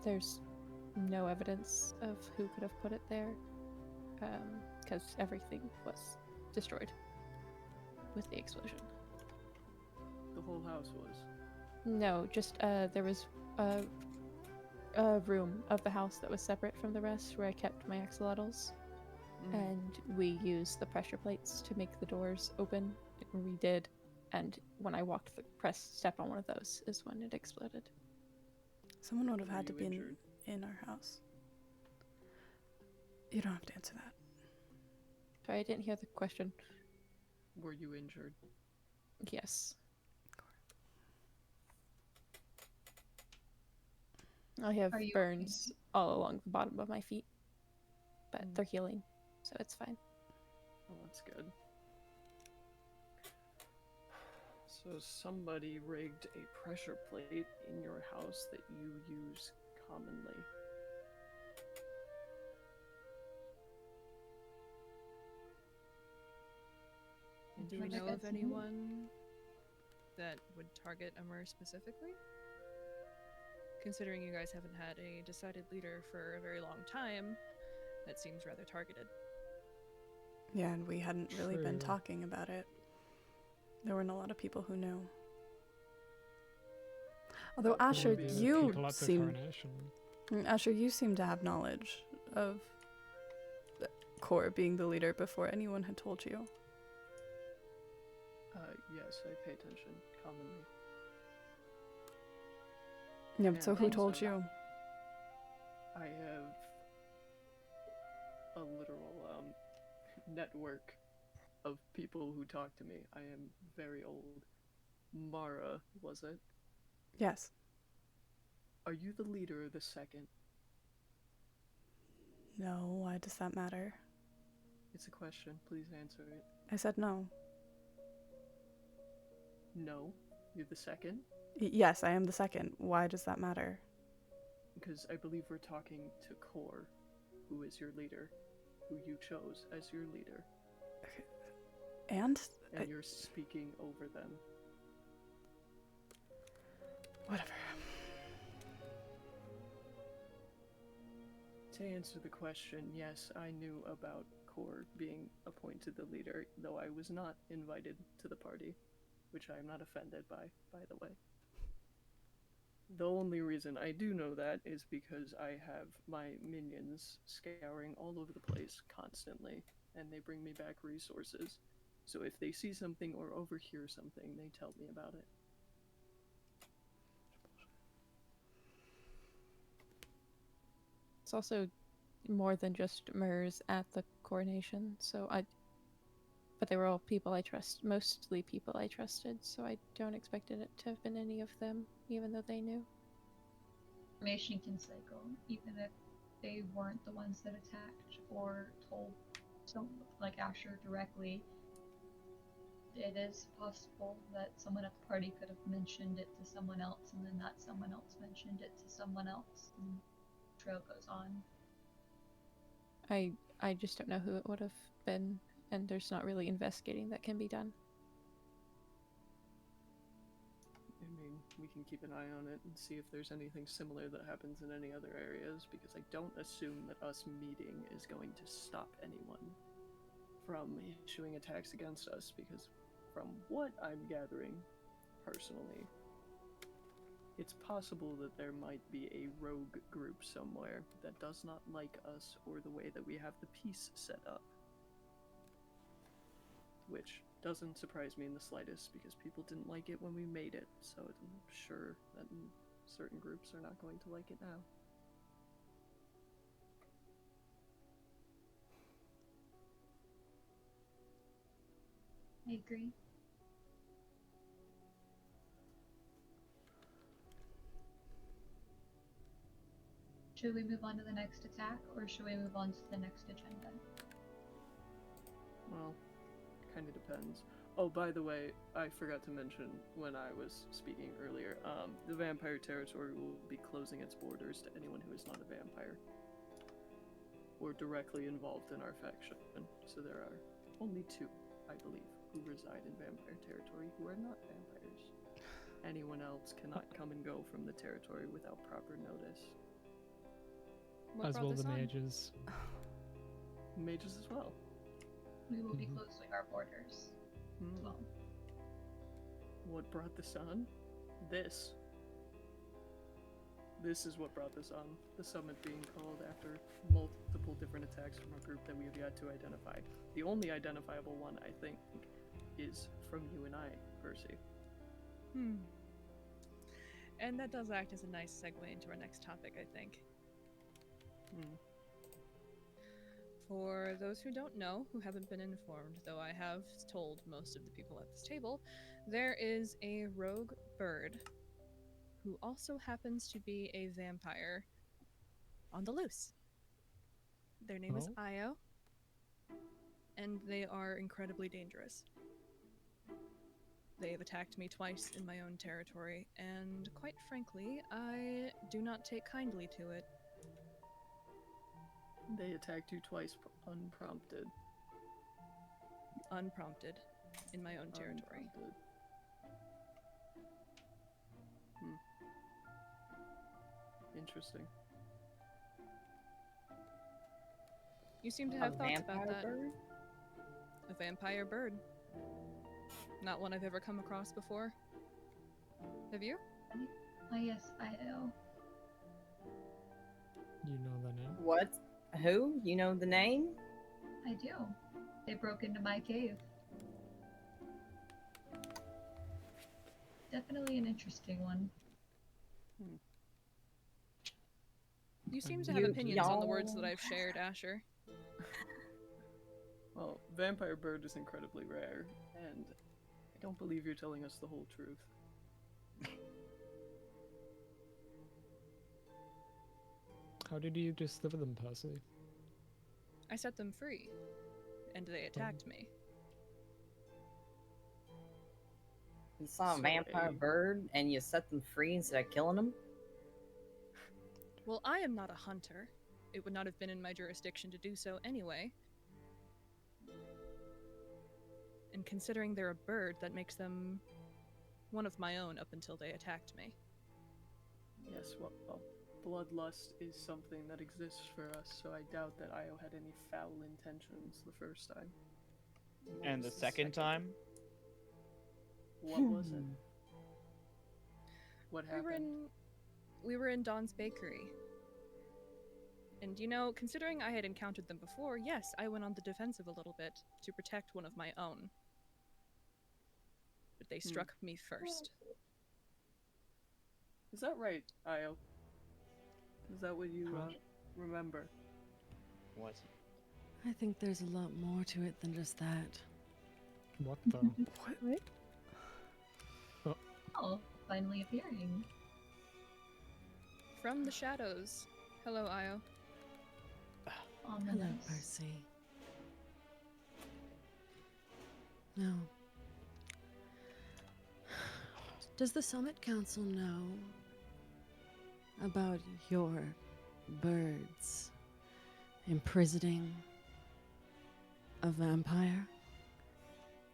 There's no evidence of who could have put it there, because everything was destroyed with the explosion. The whole house was. No, just there was a room of the house that was separate from the rest where I kept my axolotls. And we used the pressure plates to make the doors open. We did, and when I walked the step on one of those is when it exploded. Someone would have had to Were be you injured? in our house. You don't have to answer that. Sorry, I didn't hear the question. Were you injured? Yes. I have Are you burns all along the bottom of my feet, but they're healing, so it's fine. Well, that's good. So somebody rigged a pressure plate in your house that you use commonly. Do we know of anyone that would target Amur specifically? Considering you guys haven't had a decided leader for a very long time, that seems rather targeted. Yeah, and we hadn't really been True. talking about it. There weren't a lot of people who knew. Although Well, Asher, maybe the you people at the seem coronation. Asher, you seem to have knowledge of Core being the leader before anyone had told you. Yes, I pay attention commonly. Yeah, but so who And told you? I have a literal network of people who talk to me. I am very old. Mara, was it? Yes. Are you the leader of the second? No, why does that matter? It's a question. Please answer it. I said no. No, you're the second? Yes, I am the second. Why does that matter? Because I believe we're talking to Core, who is your leader, who you chose as your leader. And? And you're speaking over them. Whatever. To answer the question, yes, I knew about Core being appointed the leader, though I was not invited to the party, which I am not offended by the way. The only reason I do know that is because I have my minions scouring all over the place constantly, and they bring me back resources. So if they see something or overhear something, they tell me about it. It's also more than just Murs at the coronation, but they were all people I trust, mostly people I trusted, so I don't expect it to have been any of them, even though they knew. Information can cycle, even if they weren't the ones that attacked or told like Asher directly. It is possible that someone at the party could have mentioned it to someone else, and then that someone else mentioned it to someone else, and the trail goes on. I just don't know who it would have been, and there's not really investigating that can be done. I mean, we can keep an eye on it and see if there's anything similar that happens in any other areas, because I don't assume that us meeting is going to stop anyone from issuing attacks against us, because from what I'm gathering, personally, it's possible that there might be a rogue group somewhere that does not like us or the way that we have the peace set up. Which doesn't surprise me in the slightest, because people didn't like it when we made it, so I'm sure that certain groups are not going to like it now. I agree. Should we move on to the next attack, or should we move on to the next agenda? Well, kind of depends. Oh, by the way, I forgot to mention when I was speaking earlier, the vampire territory will be closing its borders to anyone who is not a vampire or directly involved in our faction. So there are only 2, I believe, who reside in vampire territory who are not vampires. Anyone else cannot come and go from the territory without proper notice. As will the mages. Mages as well. We will be closing our borders as well. What brought this on? This. This is what brought this on. The summit being called after multiple different attacks from a group that we have yet to identify. The only identifiable one, I think, is from you and I, Percy. And that does act as a nice segue into our next topic, I think. For those who don't know, who haven't been informed, though I have told most of the people at this table, there is a rogue bird who also happens to be a vampire on the loose. Their name is Io, and they are incredibly dangerous. They have attacked me twice in my own territory, and quite frankly, I do not take kindly to it. They attacked you twice unprompted. Unprompted. In my own territory. Interesting. You seem to have thoughts about that. Bird? A vampire bird. Not one I've ever come across before. Have you? Yes, I know. You know the name? What? Who? You know the name? I do. They broke into my cave. Definitely an interesting one. You seem to have opinions on the words that I've shared, Asher. Well, vampire bird is incredibly rare, and I don't believe you're telling us the whole truth. How did you discover them, Percy? I set them free, and they attacked me. You saw a So vampire bird and you set them free instead of killing them? Well, I am not a hunter. It would not have been in my jurisdiction to do so anyway. And considering they're a bird, that makes them one of my own up until they attacked me. Yes, well, bloodlust is something that exists for us, so I doubt that Io had any foul intentions the first time. What And the was second time? What was it? What happened? We were in Dawn's bakery. And you know, considering I had encountered them before, yes, I went on the defensive a little bit to protect one of my own. But they struck me first. Is that right, Io? Is that what you remember? What? I think there's a lot more to it than just that. What the? What? Oh, finally appearing. From the shadows. Hello, Io. Hello, Percy. No. Does the Summit Council know about your birds imprisoning a vampire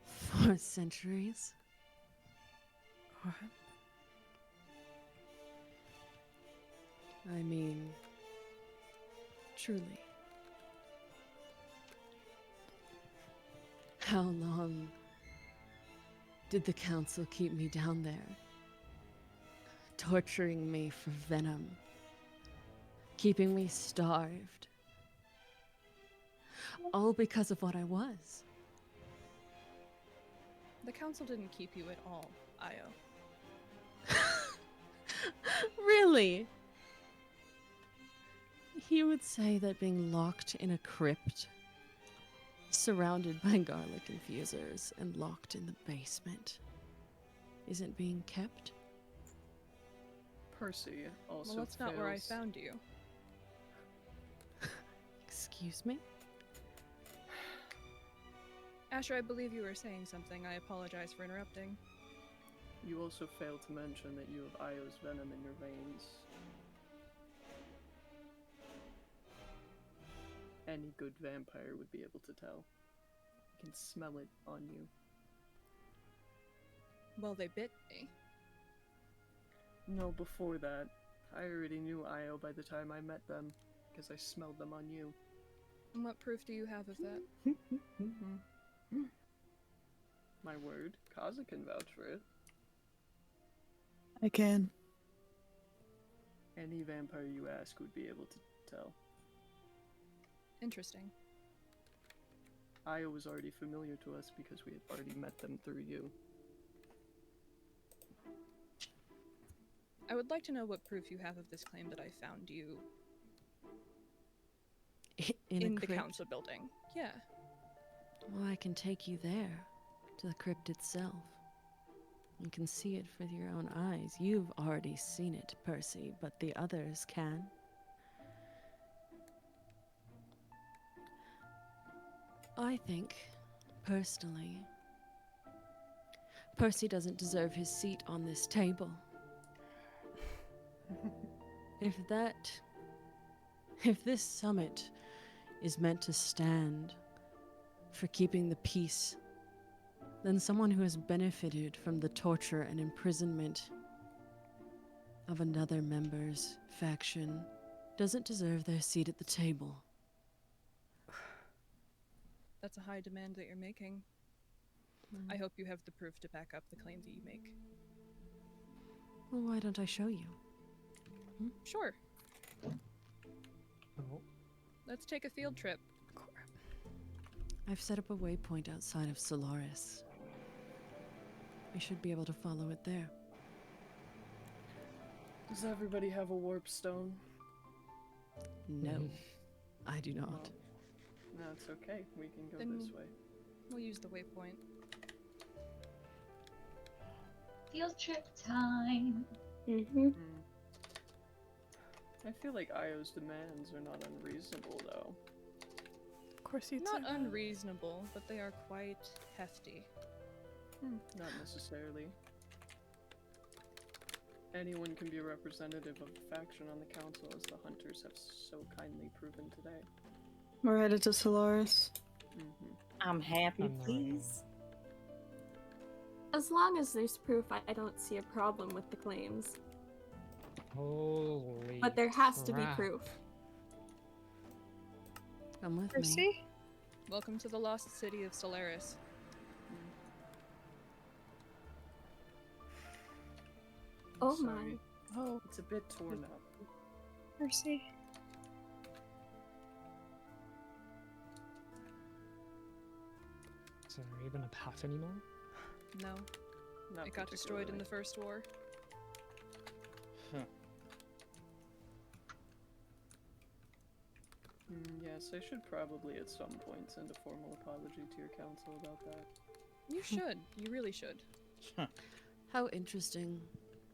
for centuries? What? I mean, truly. How long did the council keep me down there? Torturing me for venom. Keeping me starved. All because of what I was. The council didn't keep you at all, Io. Really? He would say that being locked in a crypt, surrounded by garlic infusers, and locked in the basement isn't being kept? Percy also Well, that's not where I fails- found you. Excuse me? Asher, I believe you were saying something. I apologize for interrupting. You also failed to mention that you have Io's venom in your veins. Any good vampire would be able to tell. You can smell it on you. Well, they bit me. No, before that. I already knew Io by the time I met them, because I smelled them on you. And what proof do you have of that? My word, Kaza can vouch for it. I can. Any vampire you ask would be able to tell. Interesting. Io was already familiar to us because we had already met them through you. I would like to know what proof you have of this claim that I found you In a the crypt? council building. Yeah. Well, I can take you there, to the crypt itself. You can see it with your own eyes. You've already seen it, Percy, but the others can. I think, personally, Percy doesn't deserve his seat on this table. If this summit is meant to stand for keeping the peace, then someone who has benefited from the torture and imprisonment of another member's faction doesn't deserve their seat at the table. That's a high demand that you're making. I hope you have the proof to back up the claim that you make. Well, why don't I show you? Sure. Oh, Let's take a field trip. I've set up a waypoint outside of Solaris. We should be able to follow it there. Does everybody have a warp stone? No, I do not. No, it's okay. We can go Then- this way. We'll use the waypoint. Field trip time. Mm-hmm. I feel like Io's demands are not unreasonable, though. Of course you'd Not say that. unreasonable, but they are quite hefty. Not necessarily. Anyone can be a representative of the faction on the council, as the hunters have so kindly proven today. We're headed to Solaris. I'm happy, I'm not ready. please. As long as there's proof, I don't see a problem with the claims. Holy But there has to be crap. proof. Come with me. Percy? Welcome to the lost city of Solaris. Oh Sorry. my. Oh, It's a bit torn up. Percy? Is there even a path anymore? No, Not it got destroyed in particularly. the First War. Huh. Yes, I should probably at some point send a formal apology to your council about that. You should. You really should. How interesting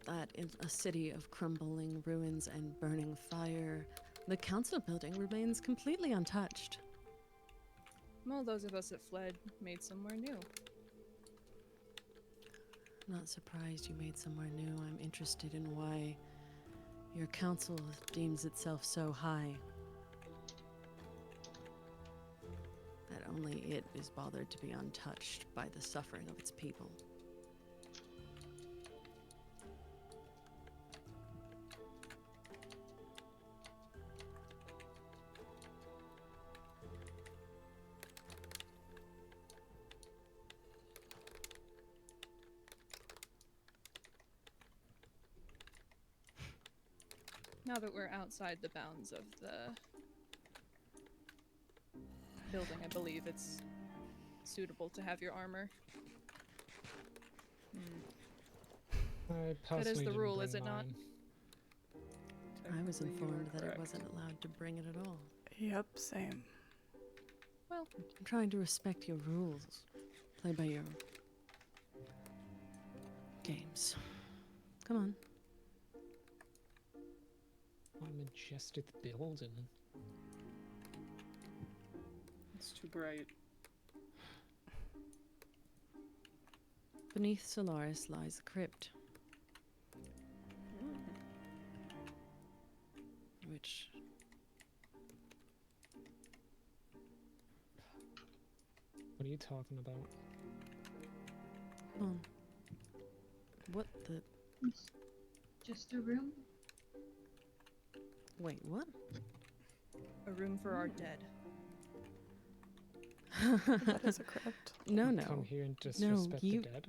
that in a city of crumbling ruins and burning fire, the council building remains completely untouched. Well, those of us that fled made somewhere new. Not surprised you made somewhere new. I'm interested in why your council deems itself so high. That only it is bothered to be untouched by the suffering of its people. Now that we're outside the bounds of the building, I believe it's suitable to have your armor. I That is personally the didn't rule, bring is it not? mine. I was Technically, you are informed that it correct. wasn't allowed to bring it at all. yep, same. Well, I'm trying to respect your rules. Play by your games. Come on. What a majestic building. It's too bright. Beneath Solaris lies a crypt, which What are you talking about? come on. What the? Just a room? Wait, what? a room for our dead. That is a crypt. No, You no. Come here and No, disrespect you. the dead?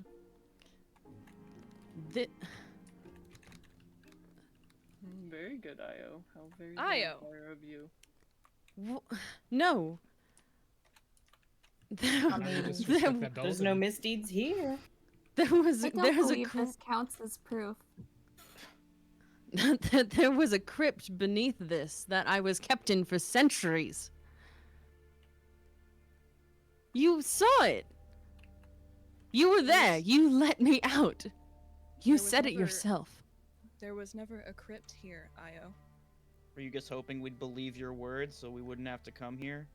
Very good, Io. How very Io! vampire of you. No. I mean, Disrespect that there's no building. misdeeds here. There was I don't there's a believe this counts as proof. that there was a crypt beneath this that I was kept in for centuries. You saw it. You were there. You let me out. You There was said it never- yourself. There was never a crypt here, Io. Were you just hoping we'd believe your words so we wouldn't have to come here?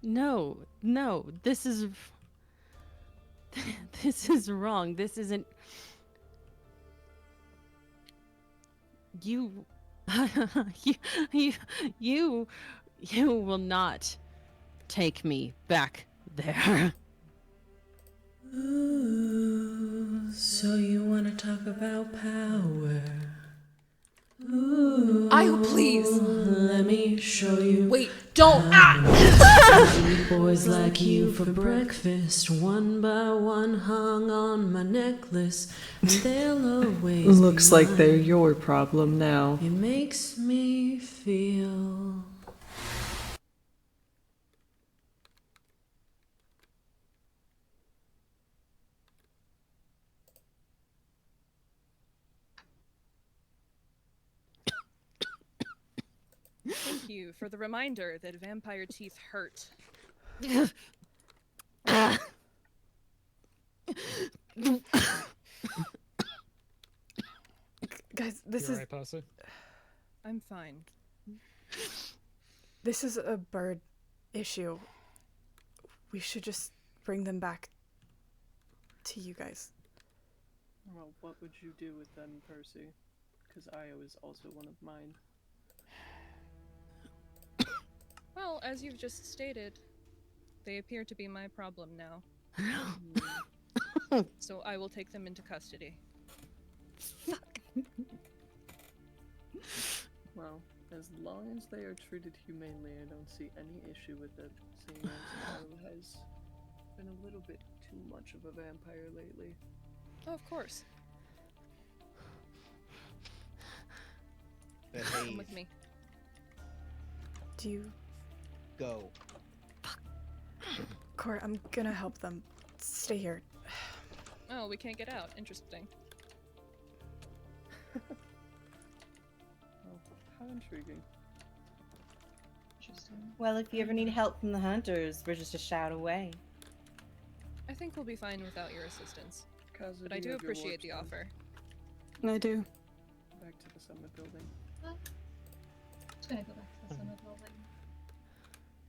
No, no. This is this is wrong. This isn't. You, you will not take me back there. Ooh, so you want to talk about power? Ooh, Io, please. Let me show you. Wait, don't. Eat boys like you for breakfast, one by one hung on my necklace. And they'll always Looks be like mine. they're your problem now. It makes me feel. Thank you for the reminder that vampire teeth hurt. Guys, this You is alright, Percy? I'm fine. this is a bird issue. We should just bring them back to you guys. Well, what would you do with them, Percy? Because Io is also one of mine. Well, as you've just stated, they appear to be my problem now. So I will take them into custody. Well, as long as they are treated humanely, I don't see any issue with it, seeing as Io has been a little bit too much of a vampire lately. Oh, of course. Come Behave. with me. Do you... Go. Cor, I'm gonna help them. Stay here. Oh, we can't get out. Interesting. Oh, how intriguing. Interesting. Well, if you ever need help from the hunters, we're just a shout away. I think we'll be fine without your assistance. Kazu, But I you do have your appreciate the warp offer. I do. Back to the summit building. What? Just gonna go back to the summit building.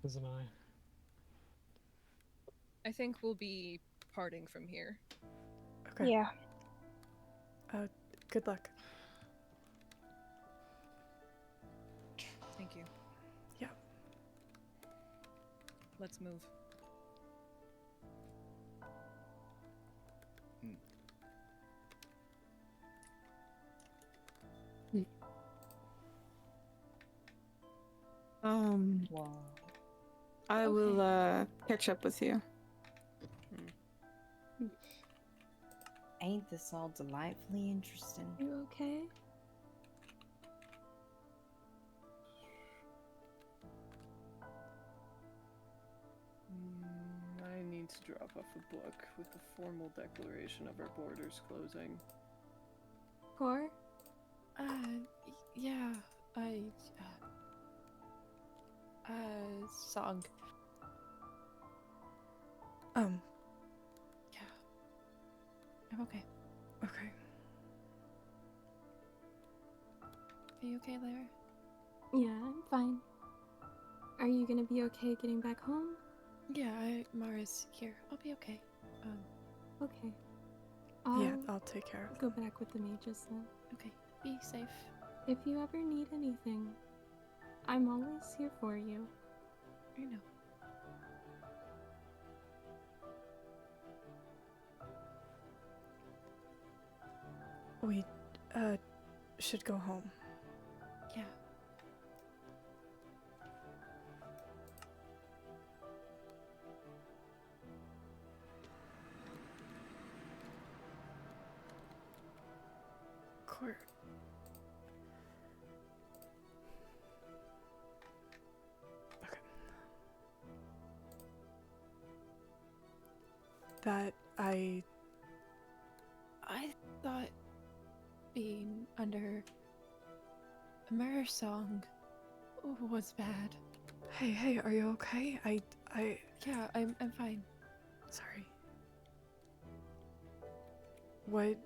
As an eye. I think we'll be parting from here. Okay. Yeah. Good luck. Thank you. Yeah. Let's move. Wow. I will catch up with you. Ain't this all delightfully interesting? You okay? I need to drop off a book with the formal declaration of our borders closing. Cor? Yeah, song. Yeah. I'm okay. Okay. Are you okay, Lara? Yeah, I'm fine. Are you gonna be okay getting back home? Yeah, Mara's here. I'll be okay. Okay. Yeah, I'll take care of go back with the mages then. Okay. Be safe. If you ever need anything, I'm always here for you. I know. We, should go home. Yeah. Cor. Okay. That I thought being under a mirror song was bad. Hey, are you okay? Yeah, I'm fine. Sorry. What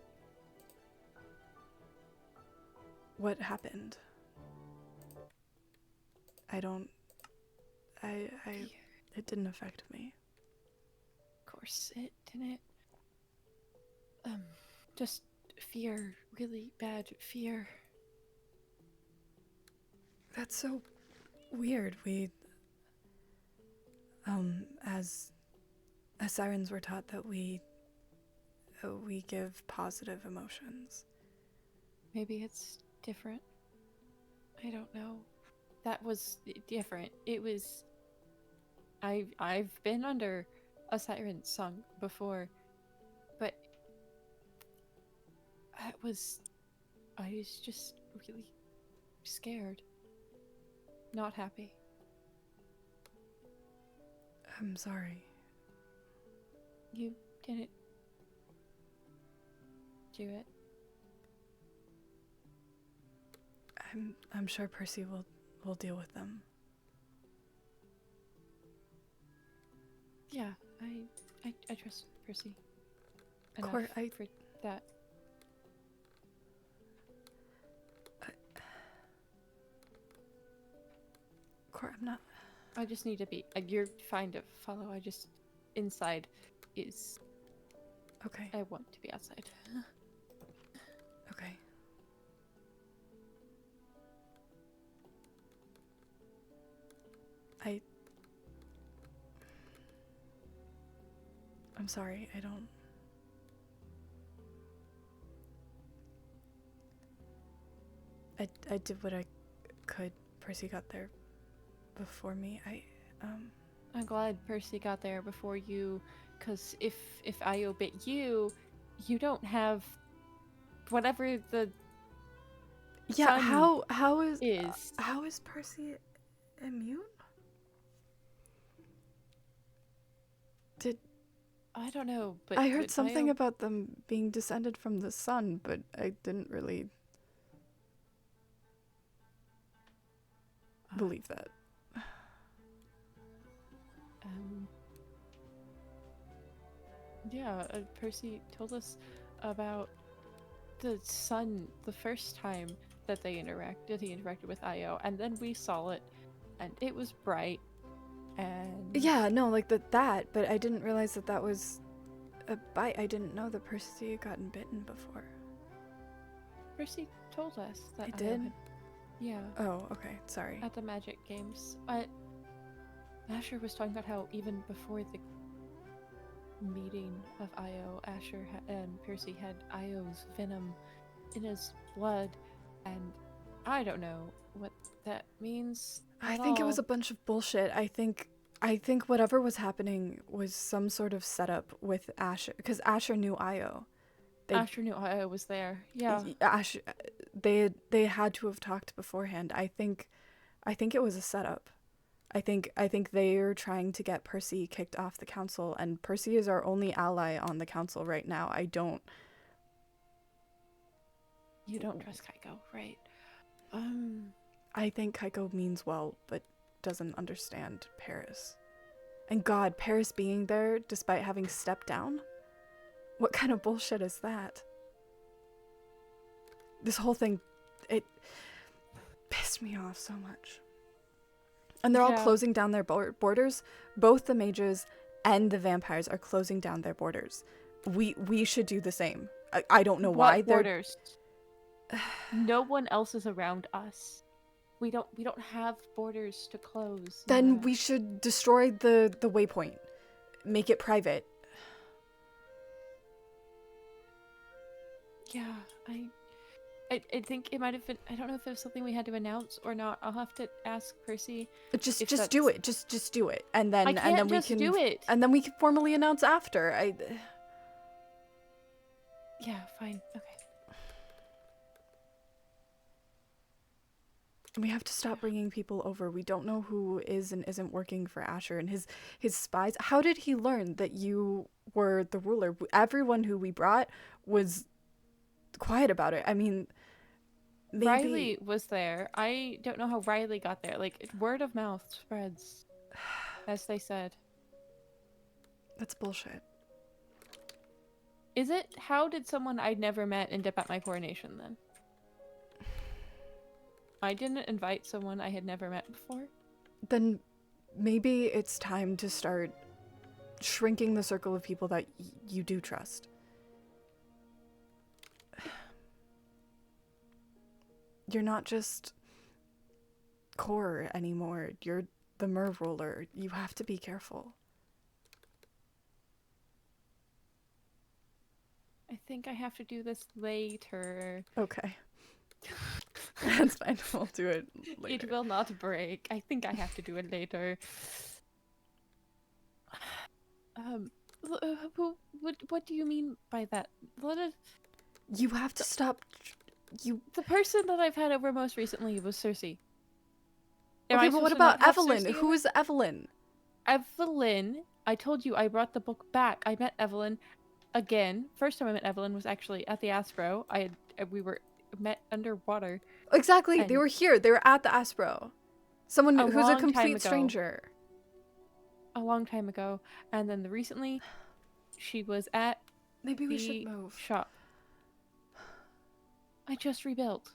happened? It didn't affect me. Of course it didn't. Just fear, really bad fear. That's so weird. As sirens were taught that we give positive emotions. Maybe it's different. I don't know. That was different. It was. I've been under a siren song before, but I was just really scared. Not happy. I'm sorry. You didn't do it. I'm sure Percy we'll deal with them. Yeah, I trust Percy enough Cor, for that. Cor, I'm not. I just need to be. You're fine to follow. I just inside is. Okay. I want to be outside. Okay. I'm sorry, I don't... I did what I could. Percy got there before me. I'm glad Percy got there before you, because if I obey you, you don't have whatever the Yeah, sun how is Percy immune? Did I don't know, but I heard did something Io- about them being descended from the sun, but I didn't really believe that. Yeah, Percy told us about the sun the first time that they interacted. He interacted with Io, and then we saw it, and it was bright. And Yeah, no, like that, but I didn't realize that was a bite. I didn't know that Percy had gotten bitten before. Percy told us that He Io did? had- yeah. Oh, okay, sorry. At the Magic Games, Asher was talking about how even before the meeting of Io, Asher and Percy had Io's venom in his blood, and I don't know what that means. I at think it was all. a bunch of bullshit. I think whatever was happening was some sort of setup with Asher, because Asher knew Io. Asher knew Io was there. Yeah. Asher, they had to have talked beforehand. I think it was a setup. I think they are trying to get Percy kicked off the council, and Percy is our only ally on the council right now. You don't trust Kaiko, right? I think Kaiko means well, but doesn't understand Paris. And God, Paris being there despite having stepped down? What kind of bullshit is that? This whole thing, it pissed me off so much. And they're all closing down their borders. Both the mages and the vampires are closing down their borders. We should do the same. I don't know why they're... borders? No one else is around us. We don't have borders to close. Then we should destroy the waypoint. Make it private. Yeah, I think it might have been. I don't know if it was something we had to announce or not. I'll have to ask Percy. Just do it. Just do it, and then I can't we just can do it. And then we can formally announce after. Yeah, fine. Okay. We have to stop bringing people over. We don't know who is and isn't working for Asher and his spies. How did he learn that you were the ruler? Everyone who we brought was quiet about it. I mean, maybe... Riley was there. I don't know how Riley got there. Like, word of mouth spreads, as they said. That's bullshit. Is it? How did someone I'd never met end up at my coronation then? I didn't invite someone I had never met before. Then maybe it's time to start shrinking the circle of people that you do trust. You're not just Core anymore. You're the Mer ruler. You have to be careful. I think I have to do this later. Okay. That's fine. We'll do it later. It will not break. I think I have to do it later. What do you mean by that? You have to stop. The person that I've had over most recently was Cersei. Okay, but what about Evelyn? Who is Evelyn? Evelyn. I told you I brought the book back. I met Evelyn again. First time I met Evelyn was actually at the Aspro. We were met underwater. Exactly. And they were here. They were at the Aspro. Someone A who's a long time complete ago. stranger. A long time ago, and then recently, she was at Maybe we the should move. shop. I just rebuilt.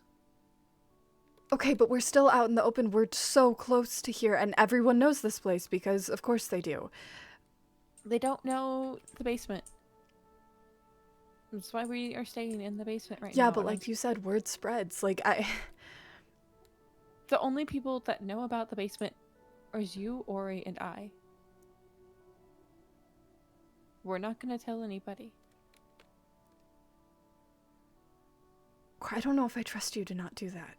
Okay, but we're still out in the open. We're so close to here, and everyone knows this place because, of course, they do. They don't know the basement. That's why we are staying in the basement right now. Yeah, but and like you said, word spreads. the only people that know about the basement is you, Ori, and I. We're not gonna tell anybody. I don't know if I trust you to not do that.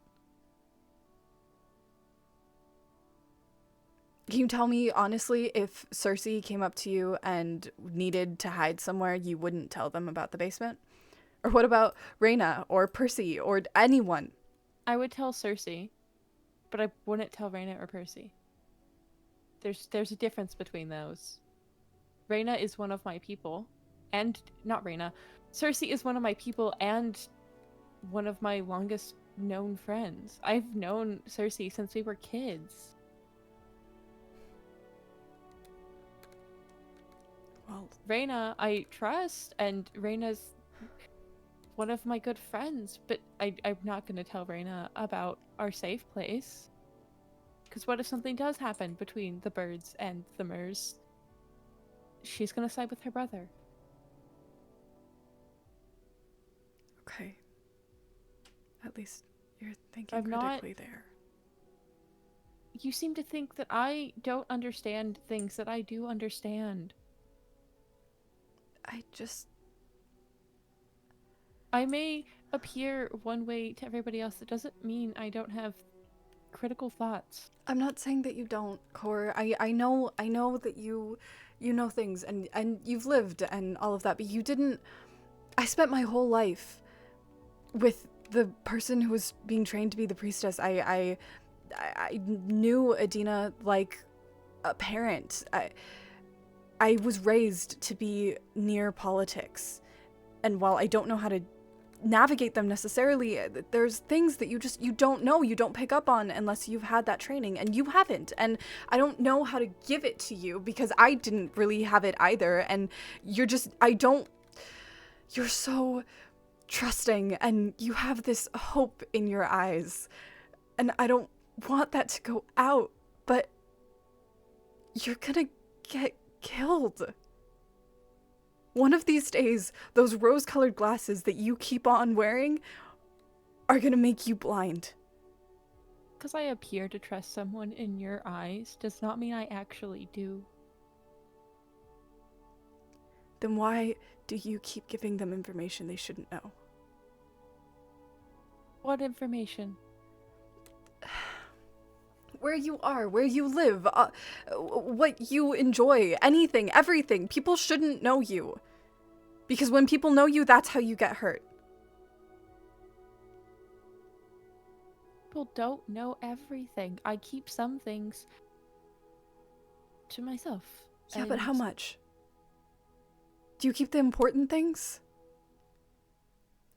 Can you tell me, honestly, if Cersei came up to you and needed to hide somewhere, you wouldn't tell them about the basement? Or what about Reyna or Percy or anyone? I would tell Cersei, but I wouldn't tell Reyna or Percy. There's a difference between those. Reyna is one of my people, and not Reyna. Cersei is one of my people and one of my longest known friends. I've known Cersei since we were kids. Well, Reyna, I trust, and Reyna's one of my good friends, but I'm not going to tell Reyna about our safe place. Because what if something does happen between the birds and the Mers? She's going to side with her brother. Okay. At least you're thinking I'm critically not... there. You seem to think that I don't understand things that I do understand. I may appear one way to everybody else. It doesn't mean I don't have critical thoughts. I'm not saying that you don't, Cor. I know that you know things and you've lived and all of that, but you didn't. I spent my whole life with the person who was being trained to be the priestess. I knew Adina like a parent. I was raised to be near politics, and while I don't know how to navigate them necessarily, there's things that you don't know, you don't pick up on unless you've had that training, and you haven't, and I don't know how to give it to you because I didn't really have it either, and you're so trusting and you have this hope in your eyes, and I don't want that to go out, but you're gonna get killed. One of these days, those rose-colored glasses that you keep on wearing are gonna make you blind. Because I appear to trust someone in your eyes does not mean I actually do. Then why do you keep giving them information they shouldn't know? What information? Where you are, where you live, what you enjoy, anything, everything. People shouldn't know you. Because when people know you, that's how you get hurt. People don't know everything. I keep some things to myself. Yeah, but how much? Do you keep the important things?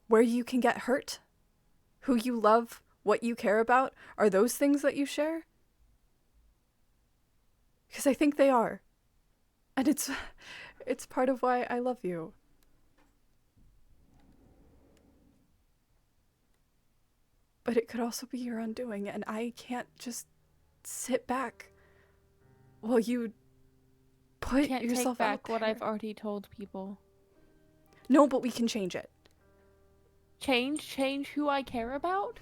Where you can get hurt? Who you love? What you care about? Are those things that you share? Because I think they are. And it's part of why I love you. But it could also be your undoing, and I can't just sit back while you put Can't yourself take out back there. what I've already told people. No, but we can change it. Change who I care about?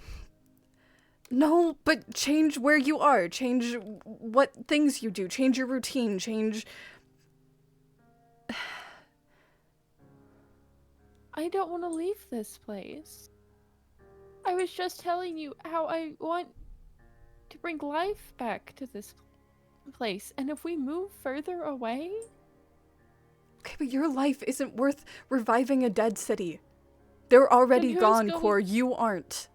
No, but change where you are. Change what things you do. Change your routine. Change... I don't want to leave this place. I was just telling you how I want to bring life back to this place. And if we move further away... Okay, but your life isn't worth reviving a dead city. They're already gone, Cor. You aren't.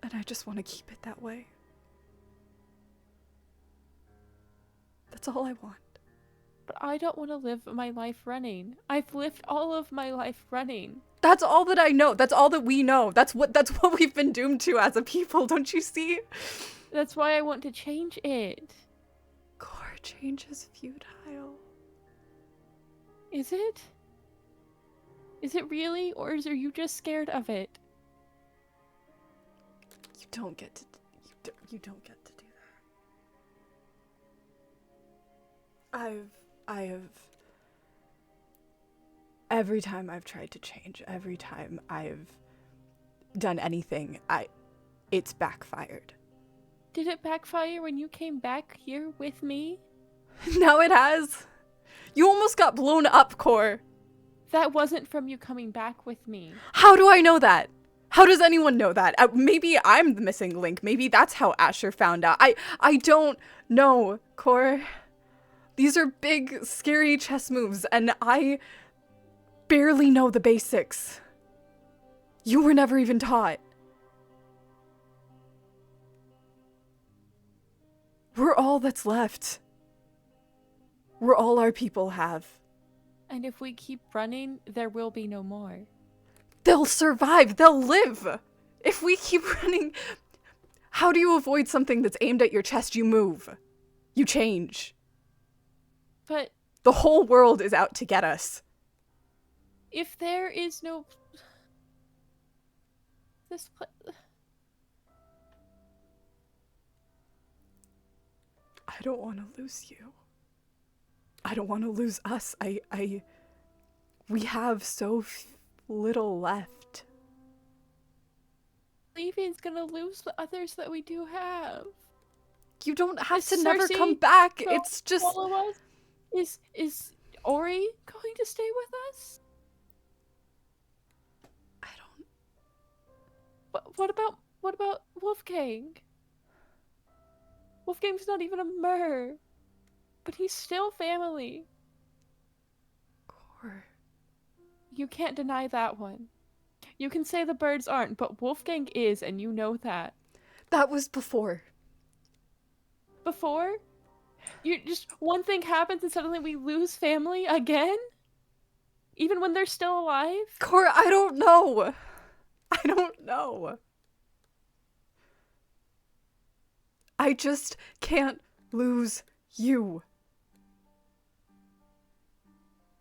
And I just want to keep it that way. That's all I want. But I don't want to live my life running. I've lived all of my life running. That's all that I know. That's all that we know. That's what we've been doomed to as a people, don't you see? That's why I want to change it. Core, change is futile. Is it? Is it really? Or are you just scared of it? You don't get to you don't get to do that. I have every time I've tried to change, every time I've done anything, it's backfired. Did it backfire when you came back here with me? Now it has. You almost got blown up, Core. That wasn't from you coming back with me. How do I know that? How does anyone know that? Maybe I'm the missing link. Maybe that's how Asher found out. I don't know, Core. These are big, scary chess moves, and I barely know the basics. You were never even taught. We're all that's left. We're all our people have. And if we keep running, there will be no more. They'll survive. They'll live. If we keep running, how do you avoid something that's aimed at your chest? You move. You change. But the whole world is out to get us. If there is no... This I don't want to lose you. I don't want to lose us. We have so little left. Leaving's gonna lose the others that we do have. You don't have Is to never Cersei come back. gonna It's just... follow us? Is Ori going to stay with us? I don't... What about Wolfgang? Wolfgang's not even a mer. But he's still family. Core. You can't deny that one. You can say the birds aren't, but Wolfgang is, and you know that. That was before. Before? You just one thing happens and suddenly we lose family again? Even when they're still alive? Core, I don't know. I don't know. I just can't lose you.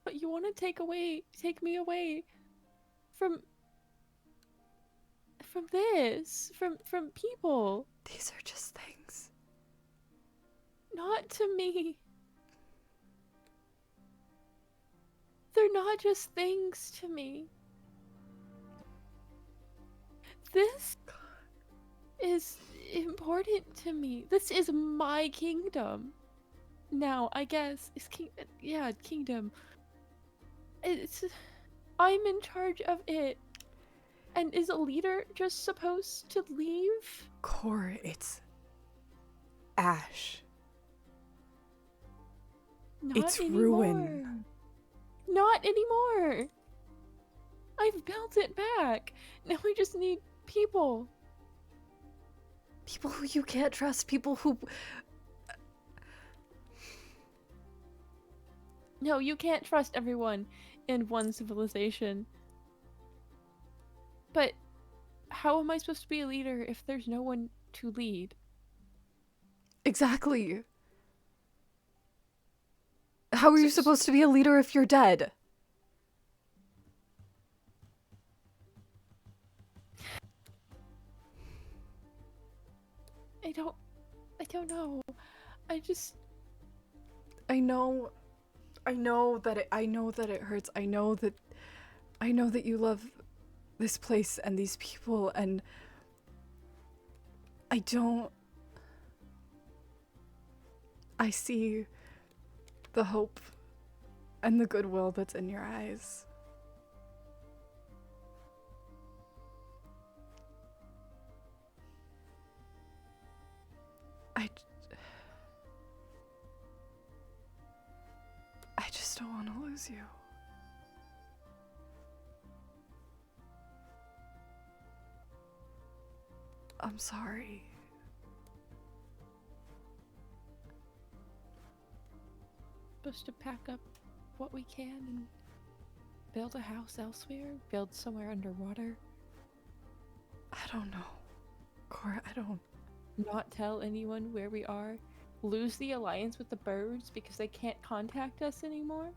But you want to take me away from this, from people. These are just things. Not to me. They're not just things to me. This is important to me. This is my kingdom. Now, I guess, kingdom. I'm in charge of it. And is a leader just supposed to leave? Core, it's ash. It's ruin. Not anymore. I've built it back. Now we just need people. People who you can't trust. People who... No, you can't trust everyone in one civilization. But how am I supposed to be a leader if there's no one to lead? Exactly. How are you supposed to be a leader if you're dead? I don't know. I know that it hurts. I know that you love this place and these people, and I see the hope and the goodwill that's in your eyes. I just don't want to lose you. I'm sorry. supposed to pack up what we can and build a house elsewhere? Build somewhere underwater? I don't know. Cora, I don't... Not tell anyone where we are? Lose the alliance with the birds because they can't contact us anymore?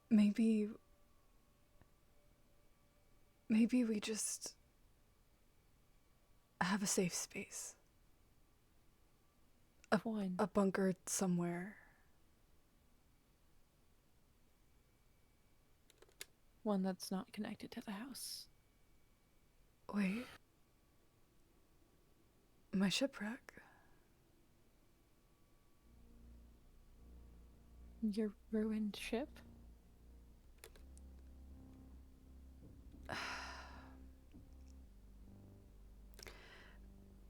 Maybe we just have a safe space. A bunker somewhere. One that's not connected to the house. Wait. My shipwreck. Your ruined ship?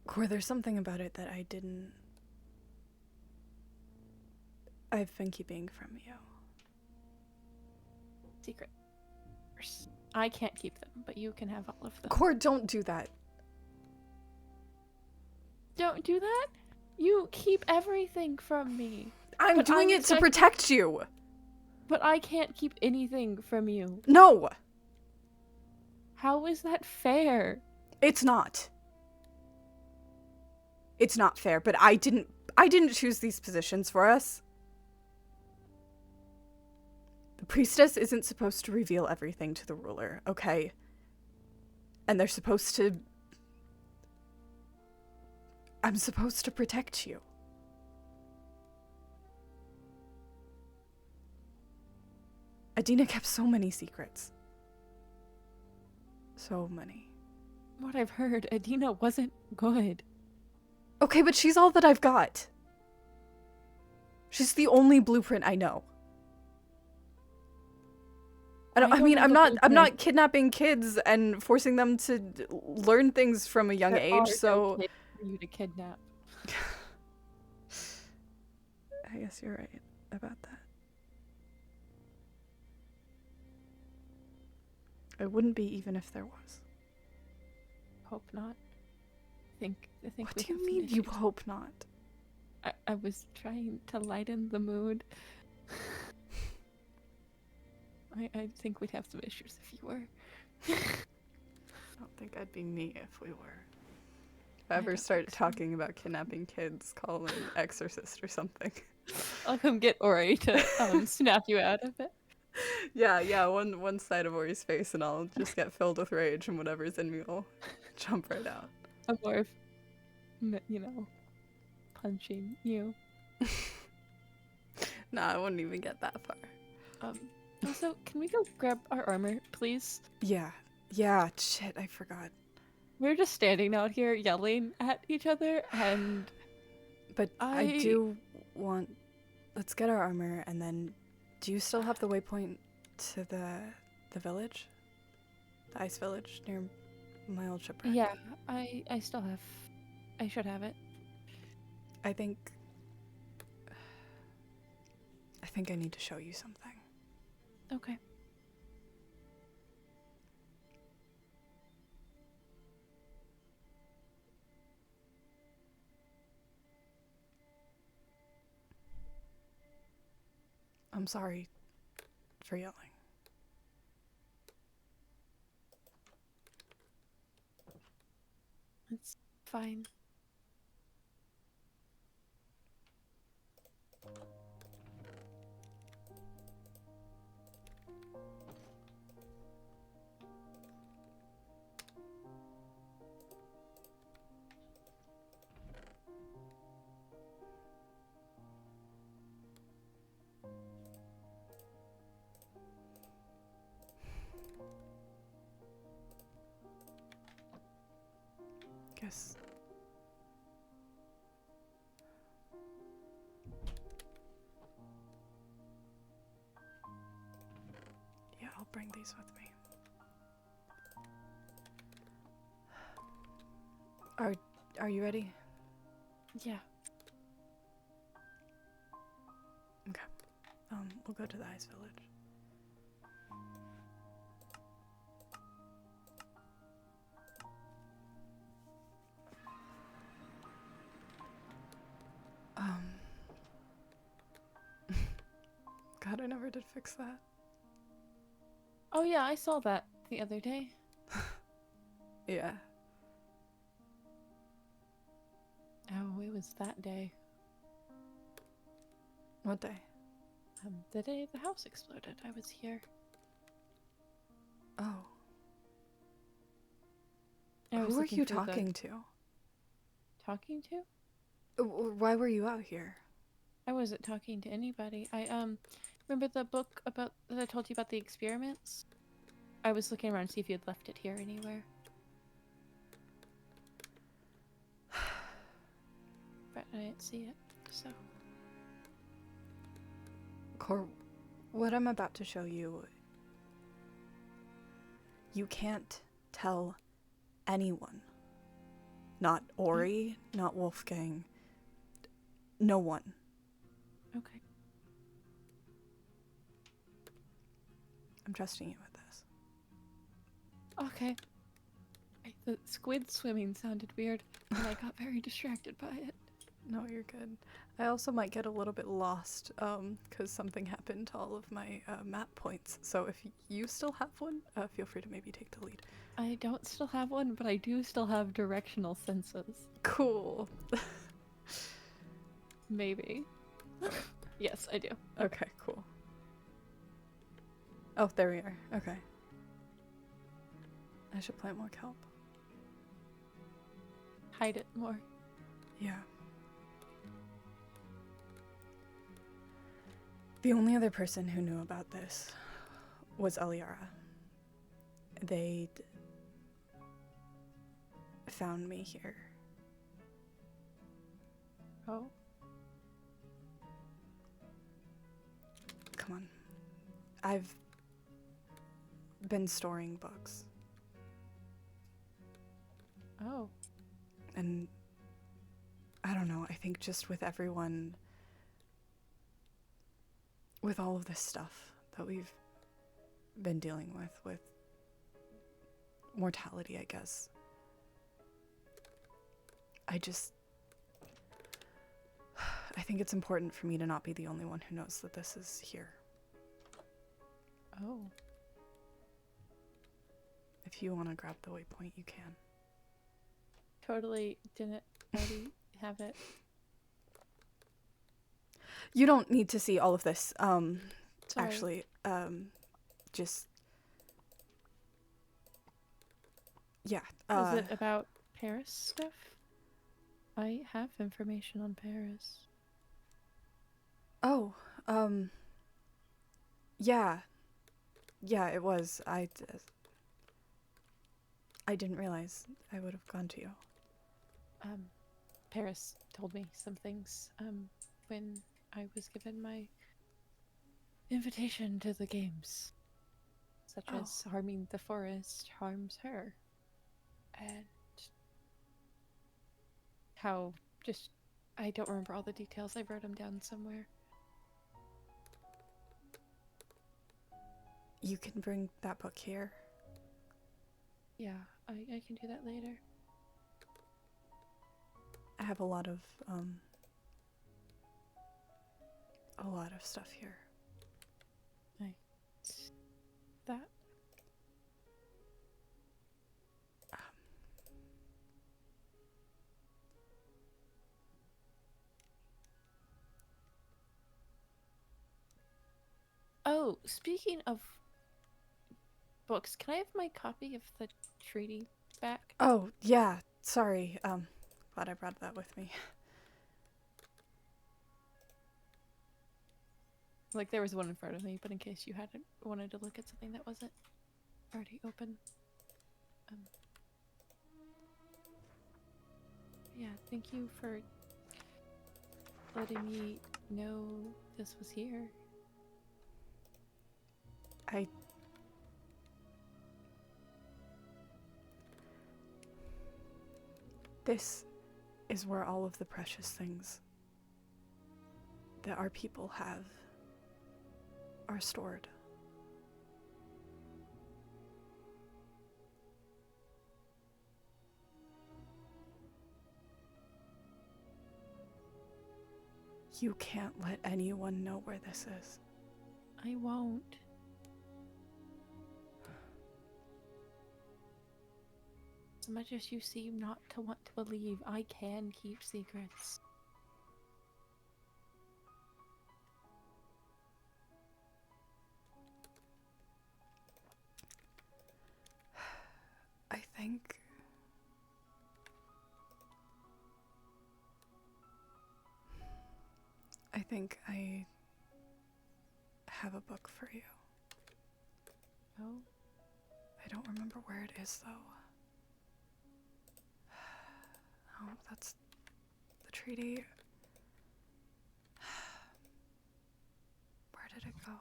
Cor, there's something about it that I've been keeping from you. Secret. I can't keep them, but you can have all of them. Cor, don't do that. Don't do that? You keep everything from me. I'm doing it to protect you. But I can't keep anything from you. No. How is that fair? It's not. It's not fair, but I didn't choose these positions for us. The priestess isn't supposed to reveal everything to the ruler, okay? And they're supposed to... I'm supposed to protect you. Adina kept so many secrets. So many. What I've heard, Adina wasn't good. Okay, but she's all that I've got. She's the only blueprint I know. I'm not kidnapping kids and forcing them to learn things from a young age, so... There are no kids for you to kidnap. I guess you're right about that. It wouldn't be even if there was. Hope not. I think What do you mean you hope not? I was trying to lighten the mood. I think we'd have some issues if you were. I don't think I'd be me if we were. If I ever start talking about kidnapping kids, call an exorcist or something. I'll come get Ori to snap you out of it. Yeah, one side of Ori's face and I'll just get filled with rage and whatever's in me will jump right out. I'm more of, punching you. Nah, I wouldn't even get that far. Also, can we go grab our armor, please? Yeah, shit, I forgot. We're just standing out here yelling at each other, and... But I do want... Let's get our armor, and then... Do you still have the waypoint to the village? The ice village near my old shipwreck? Yeah, I still have... I should have it. I think I need to show you something. Okay. I'm sorry for yelling. It's fine. Guess. Yeah, I'll bring these with me. Are you ready? Yeah. Okay. We'll go to the ice village. god, I never did fix that. Oh yeah, I saw that the other day. Yeah. Oh, it was that day. What day? The day the house exploded. I was here. Oh. I was Who were looking you for the- talking to? Talking to? Why were you out here? I wasn't talking to anybody. I remember the book about that I told you about the experiments? I was looking around to see if you had left it here anywhere. But I didn't see it, so. Cor, what I'm about to show you, you can't tell anyone. Not Ori, not Wolfgang. No one. Okay. I'm trusting you with this. Okay. The squid swimming sounded weird, and I got very distracted by it. No, you're good. I also might get a little bit lost, because something happened to all of my map points. So if you still have one, feel free to maybe take the lead. I don't still have one, but I do still have directional senses. Cool. Maybe. Yes, I do. Okay, cool. Oh, there we are. Okay. I should plant more kelp. Hide it more. Yeah. The only other person who knew about this was Eliara. They'd found me here. Oh. Come on. I've been storing books. Oh. And I don't know, I think just with everyone, with all of this stuff that we've been dealing with mortality, I guess, I think it's important for me to not be the only one who knows that this is here. Oh. If you want to grab the waypoint, you can. Totally didn't already have it. You don't need to see all of this. Sorry. Actually, just yeah. Is it about Paris stuff? I have information on Paris. Oh, yeah. Yeah, it was. I didn't realize I would have gone to you. Paris told me some things, when I was given my invitation to the games. Such as harming the forest harms her. And how I don't remember all the details. I wrote them down somewhere. You can bring that book here. Yeah, I can do that later. I have a lot of stuff here. That. Oh, speaking of books, can I have my copy of the treaty back? Oh, yeah. Sorry. Glad I brought that with me. Like, there was one in front of me, but in case you hadn't wanted to look at something that wasn't already open. Yeah, thank you for letting me know this was here. This is where all of the precious things that our people have are stored. You can't let anyone know where this is. I won't. As much as you seem not to want to believe, I can keep secrets. I think I have a book for you. Oh? I don't remember where it is, though. Oh, that's the treaty. Where did it go?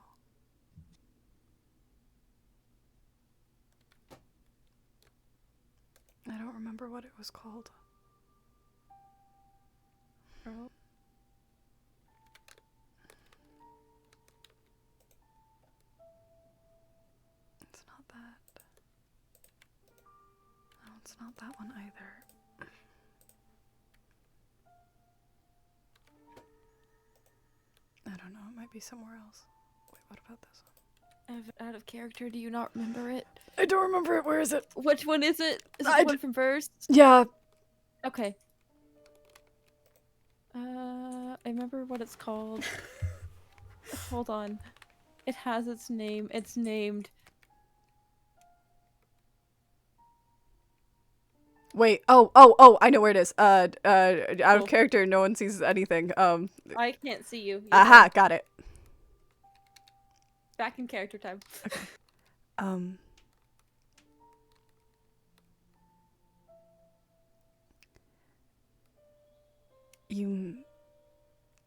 I don't remember what it was called. Oh. It's not that. No, it's not that one either. I don't know, it might be somewhere else. Wait, what about this one? Out of character, do you not remember it? I don't remember it. Where is it? Which one is it? Is it I the one from first? Yeah. Okay. I remember what it's called. Hold on. It has its name. It's named. Wait. Oh! I know where it is. Out of character, no one sees anything. I can't see you. Aha! Got it. Back in character time. Okay. You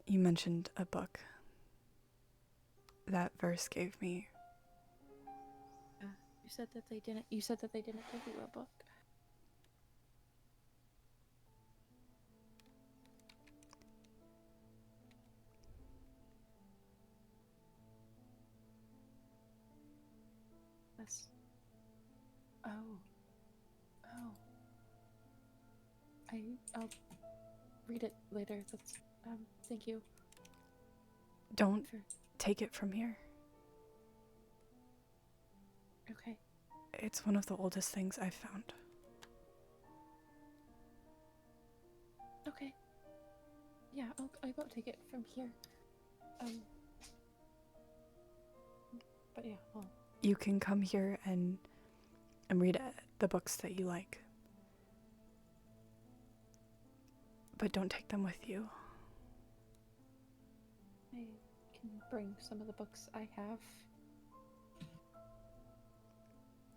mentioned a book. That verse gave me. You said that they didn't. You said that they didn't give you a book. That's. Oh. I'll read it later. That's. Thank you. Don't take it from here. Okay. It's one of the oldest things I've found. Okay. Yeah, I won't take it from here. But yeah, well. You can come here and read the books that you like. But don't take them with you. I can bring some of the books I have.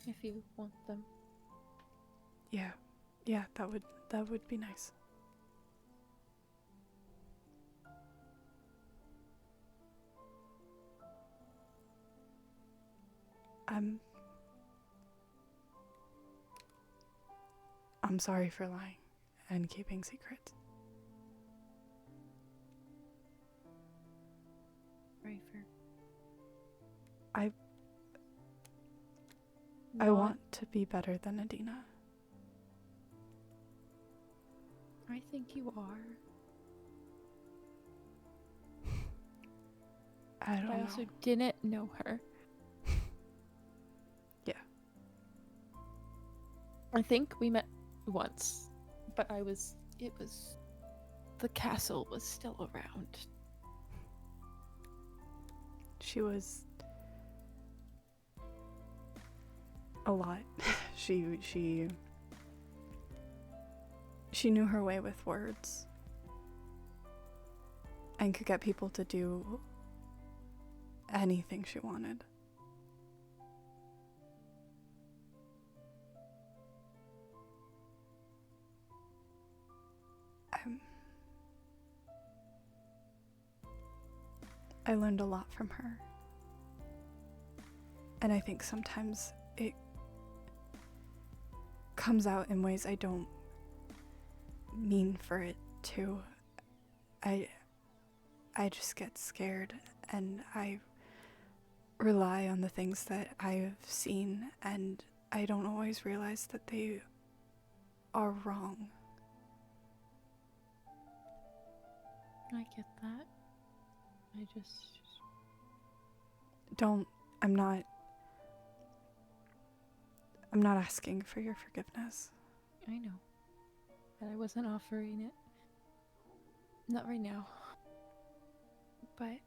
If you want them. Yeah, that would be nice. I'm sorry for lying and keeping secrets. Right for. I want to be better than Adina. I think you are. I don't know. I also didn't know her. Yeah. I think we met once, but the castle was still around. She was a lot. She knew her way with words and could get people to do anything she wanted. I learned a lot from her. And I think sometimes it comes out in ways I don't mean for it to. I just get scared and I rely on the things that I've seen, and I don't always realize that they are wrong. I get that. I just. Don't. I'm not. I'm not asking for your forgiveness. I know. And I wasn't offering it. Not right now. But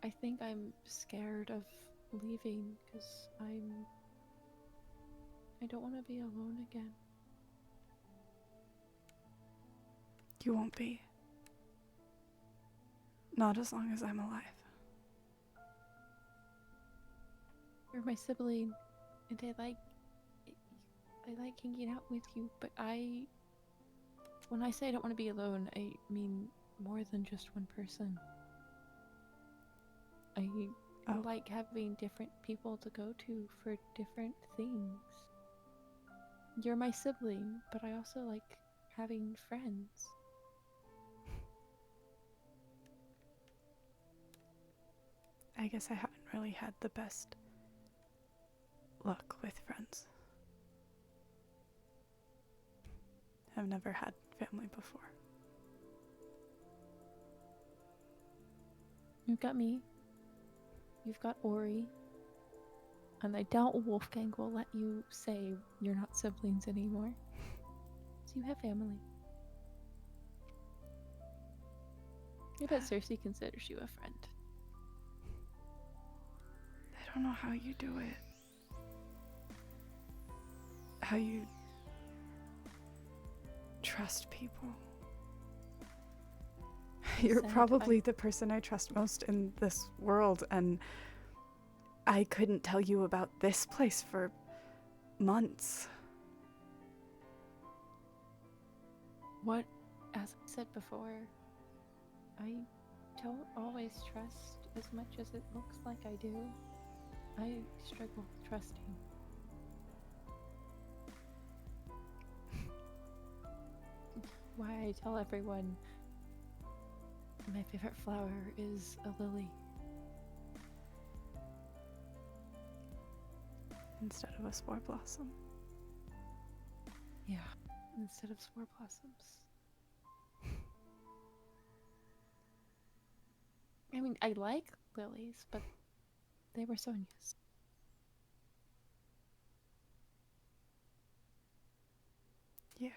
I think I'm scared of leaving because I don't want to be alone again. You won't be. Not as long as I'm alive. You're my sibling, and I like hanging out with you, but when I say I don't want to be alone, I mean more than just one person. I like having different people to go to for different things. You're my sibling, but I also like having friends. I guess I haven't really had the best luck with friends. I've never had family before. You've got me. You've got Ori. And I doubt Wolfgang will let you say you're not siblings anymore. So you have family. I bet Cersei considers you a friend. I don't know how you do it. How you trust people. You're probably the person I trust most in this world, and I couldn't tell you about this place for months. What, as I said before, I don't always trust as much as it looks like I do. I struggle with trusting. Why I tell everyone my favorite flower is a lily. Instead of a spore blossom. Yeah, instead of spore blossoms. I mean, I like lilies, but they were Sonia's. Yeah.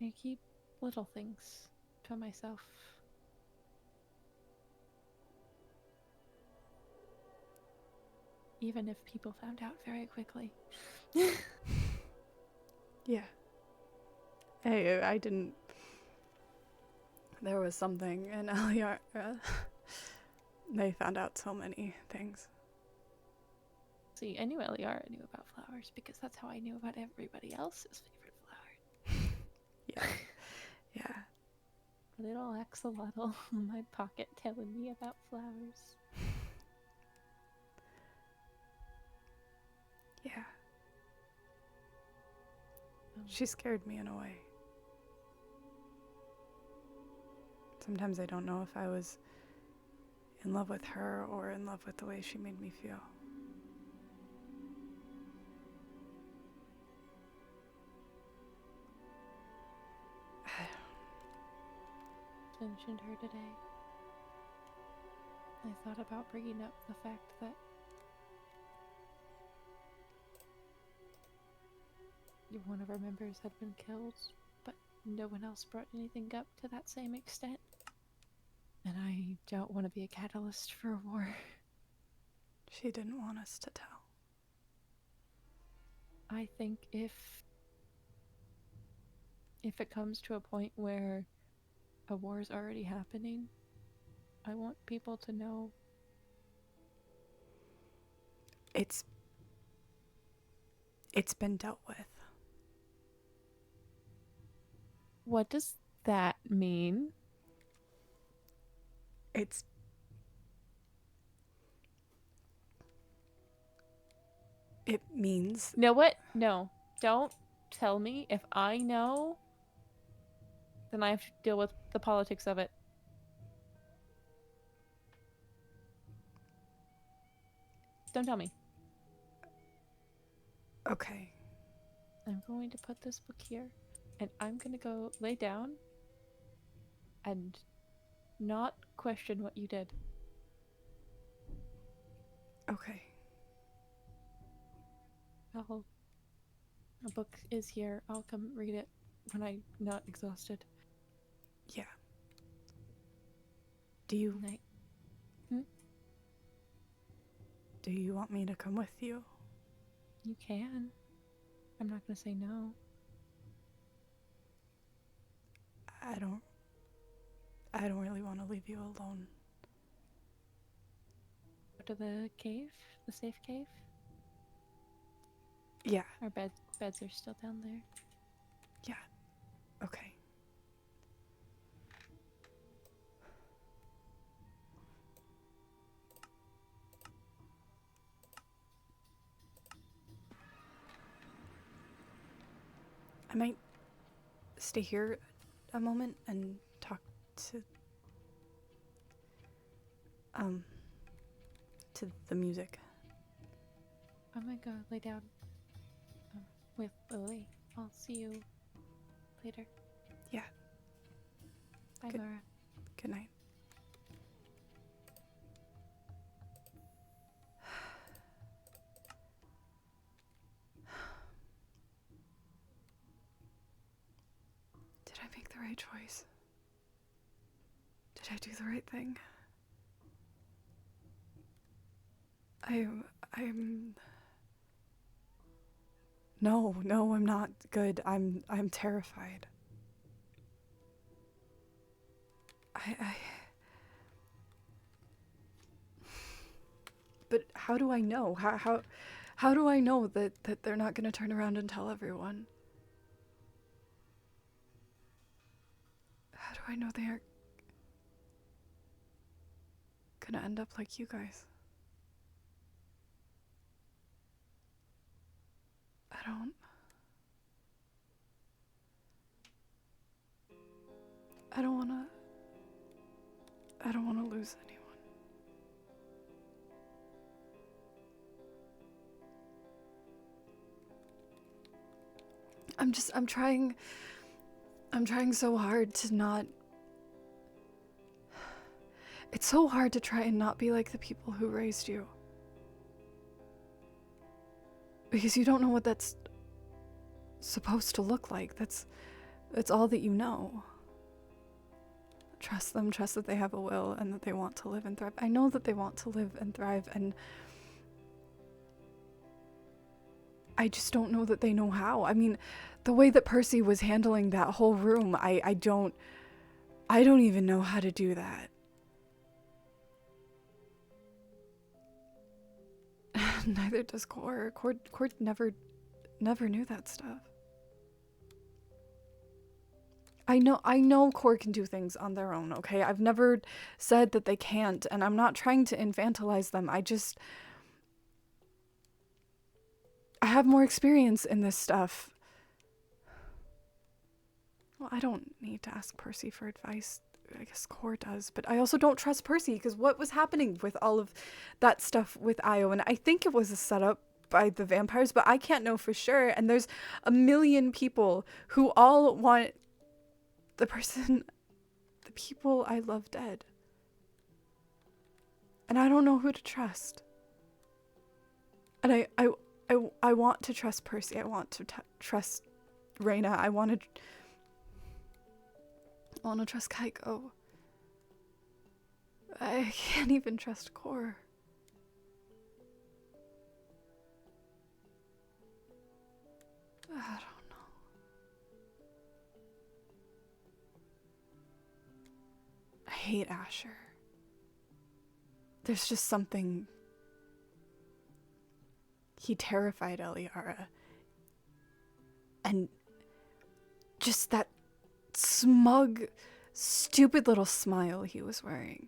I keep little things to myself. Even if people found out very quickly. Yeah. Hey, I didn't. There was something in Eliar. They found out so many things. See, I knew Eliara knew about flowers because that's how I knew about everybody else's favorite flower. Yeah. Yeah. Little axolotl in my pocket telling me about flowers. Yeah. She scared me in a way. Sometimes I don't know if I was in love with her or in love with the way she made me feel. Mentioned her today. I thought about bringing up the fact that one of our members had been killed, but no one else brought anything up to that same extent. And I don't want to be a catalyst for a war. She didn't want us to tell. I think if it comes to a point where a war is already happening, I want people to know. It's been dealt with. What does that mean? It means... Know what? No. Don't tell me. If I know, then I have to deal with the politics of it. Don't tell me. Okay. I'm going to put this book here, and I'm going to go lay down and not question what you did. Okay. A book is here. I'll come read it when I'm not exhausted. Yeah. Do you... Night. Do you want me to come with you? You can. I'm not gonna say no. I don't really want to leave you alone. Go to the cave? The safe cave? Yeah. Our beds are still down there. Yeah. Okay. I might stay here a moment and talk to the music. I'm gonna go lay down with Lily. I'll see you later. Yeah. Bye, Good- Laura. Good night. Did I make the right choice? Did I do the right thing? I'm No, I'm not good. I'm terrified. But how do I know? How do I know that they're not gonna turn around and tell everyone? How do I know they aren't gonna end up like you guys? I don't wanna lose anyone. I'm trying so hard to not. It's so hard to try and not be like the people who raised you. Because you don't know what that's supposed to look like. That's all that you know. Trust them, trust that they have a will and that they want to live and thrive. I know that they want to live and thrive, and I just don't know that they know how. I mean, the way that Percy was handling that whole room, I don't even know how to do that. Neither does Core. Core never knew that stuff. I know Core can do things on their own, okay? I've never said that they can't, and I'm not trying to infantilize them. I have more experience in this stuff. Well, I don't need to ask Percy for advice. I guess Core does, but I also don't trust Percy because what was happening with all of that stuff with Io, and I think it was a setup by the vampires, but I can't know for sure, and there's a million people who all want the people I love dead. And I don't know who to trust. And I want to trust Percy. I want to trust Reyna. I want to trust Kaiko. I can't even trust Core. I don't know. I hate Asher. There's just something. He terrified Eliara. And just that smug, stupid little smile he was wearing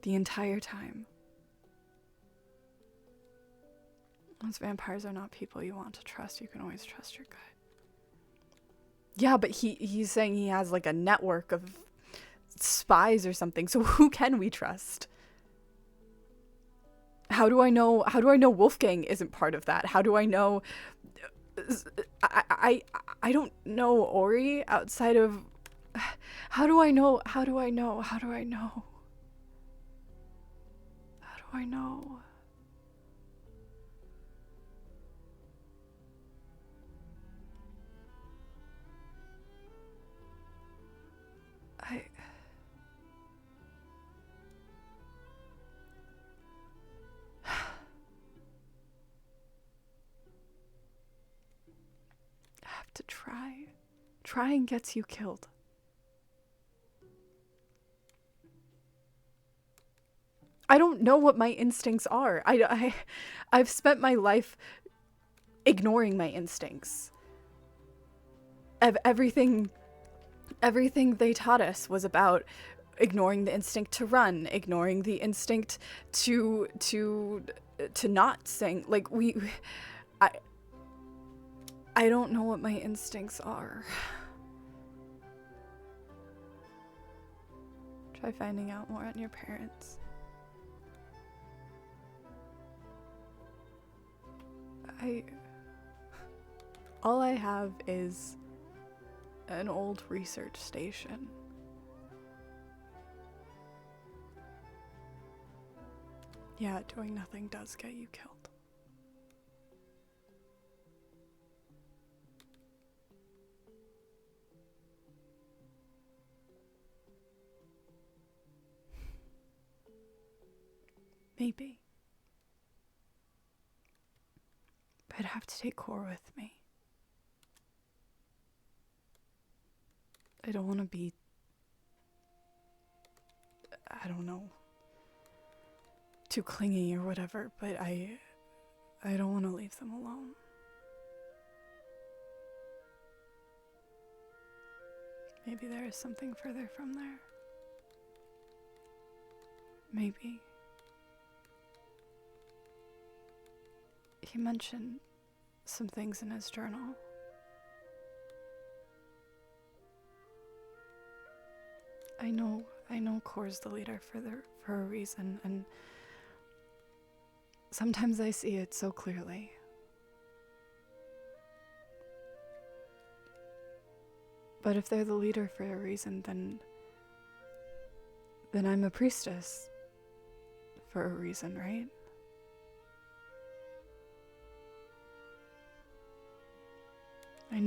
the entire time. Those vampires are not people you want to trust. You can always trust your gut. Yeah, but he's saying he has like a network of spies or something. So who can we trust? How do I know Wolfgang isn't part of that? How do I know I don't know Ori outside of how do I know? to try. Trying gets you killed. I don't know what my instincts are. I've spent my life ignoring my instincts. Everything they taught us was about ignoring the instinct to run, ignoring the instinct to not sing. Like I don't know what my instincts are. Try finding out more on your parents. All I have is an old research station. Yeah, doing nothing does get you killed. Maybe. But I'd have to take Core with me. I don't want to be, I don't know, too clingy or whatever, but I don't want to leave them alone. Maybe there is something further from there. Maybe. He mentioned some things in his journal. I know Core's the leader for a reason, and sometimes I see it so clearly. But if they're the leader for a reason, then I'm a priestess for a reason, right? I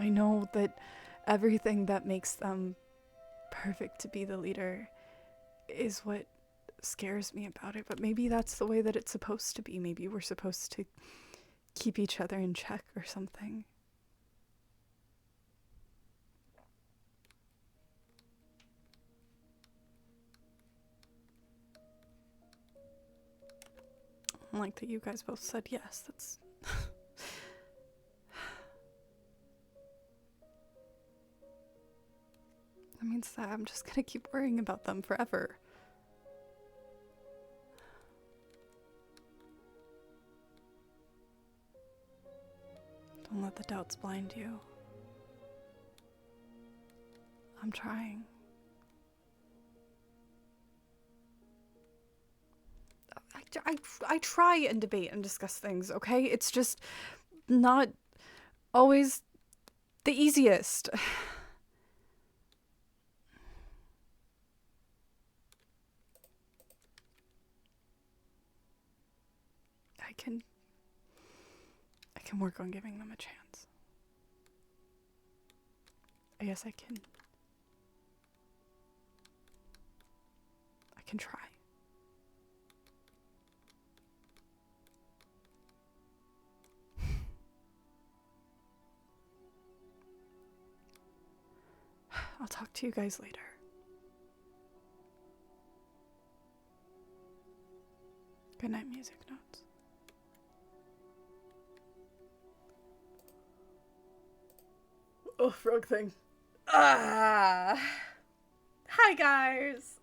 know that everything that makes them perfect to be the leader is what scares me about it, but maybe that's the way that it's supposed to be. Maybe we're supposed to keep each other in check or something. I like that you guys both said yes. That's that means that I'm just gonna keep worrying about them forever. Don't let the doubts blind you. I'm trying. I try and debate and discuss things, okay? It's just not always the easiest. I can work on giving them a chance. I guess I can try. I'll talk to you guys later. Good night, music notes. Oh, frog thing. Ah. Hi, guys.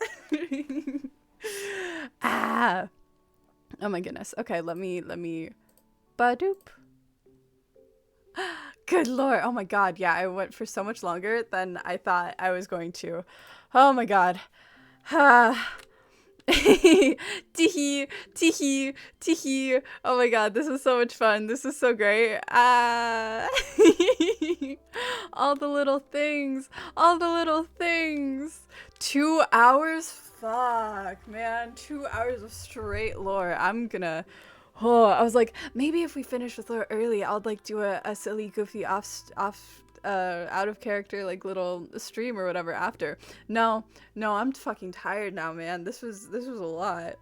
Ah. Oh my goodness. Okay, let me. Badoop. Good lord. Oh my god. Yeah, I went for so much longer than I thought I was going to. Oh my god. Ah. Teehee, teehee, teehee. Oh my god, this is so much fun. This is so great. Ah. All the little things. All the little things. 2 hours? Fuck, man. 2 hours of straight lore. I'm gonna... Oh, I was like, maybe if we finish with lore early, I'll like do a silly, goofy out of character like little stream or whatever after. No, I'm fucking tired now, man. This was a lot.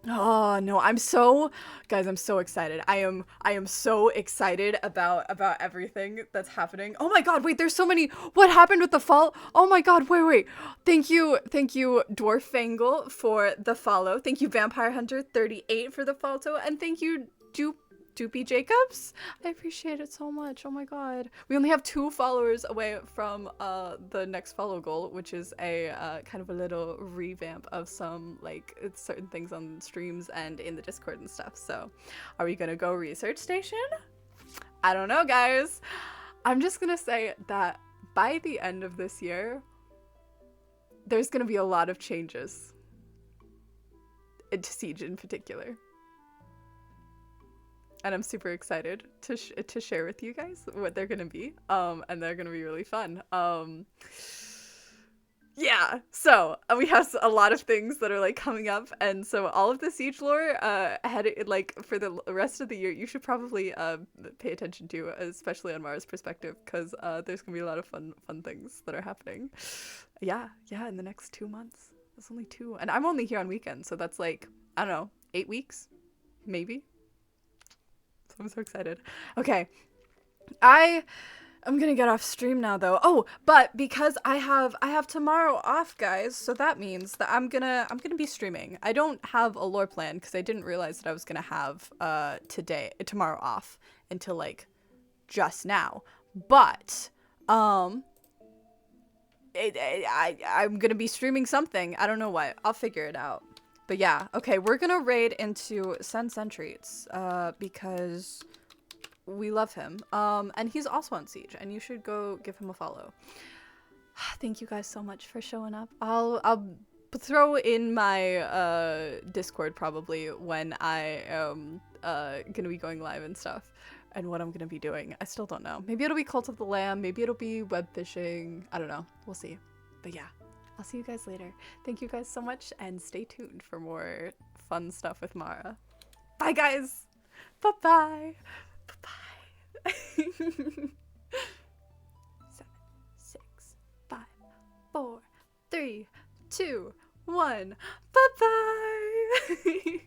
Oh no, I'm so excited. I am so excited about everything that's happening. Oh my god, wait, there's so many. What happened with the fall? Oh my god, wait. Thank you Dwarf Fangle for the follow. Thank you Vampire Hunter 38 for the follow, and thank you Doopy Jacobs. I appreciate it so much. Oh my god. We only have 2 followers away from the next follow goal, which is a kind of a little revamp of some like certain things on streams and in the Discord and stuff. So, are we gonna go research station? I don't know, guys. I'm just gonna say that by the end of this year, there's gonna be a lot of changes into Siege in particular. And I'm super excited to share with you guys what they're gonna be. And they're gonna be really fun. Yeah. So we have a lot of things that are like coming up, and so all of the Siege lore ahead like for the rest of the year, you should probably pay attention to, especially on Mara's perspective, because there's gonna be a lot of fun things that are happening. Yeah, in the next 2 months. That's only 2, and I'm only here on weekends, so that's like I don't know, 8 weeks, maybe. I'm so excited. Okay. I'm gonna get off stream now though. Oh, but because I have tomorrow off, guys, so that means that I'm gonna be streaming. I don't have a lore plan because I didn't realize that I was gonna have tomorrow off until like just now. But I'm gonna be streaming something. I don't know what. I'll figure it out. But yeah, okay, we're gonna raid into Sen Sentries, because we love him. And he's also on Siege, and you should go give him a follow. Thank you guys so much for showing up. I'll throw in my Discord probably when I am gonna be going live and stuff, and what I'm gonna be doing. I still don't know. Maybe it'll be Cult of the Lamb, maybe it'll be web fishing. I don't know. We'll see. But yeah. I'll see you guys later. Thank you guys so much, and stay tuned for more fun stuff with Mara. Bye, guys. Bye-bye. Bye-bye. 7, 6, 5, 4, 3, 2, 1. Bye-bye.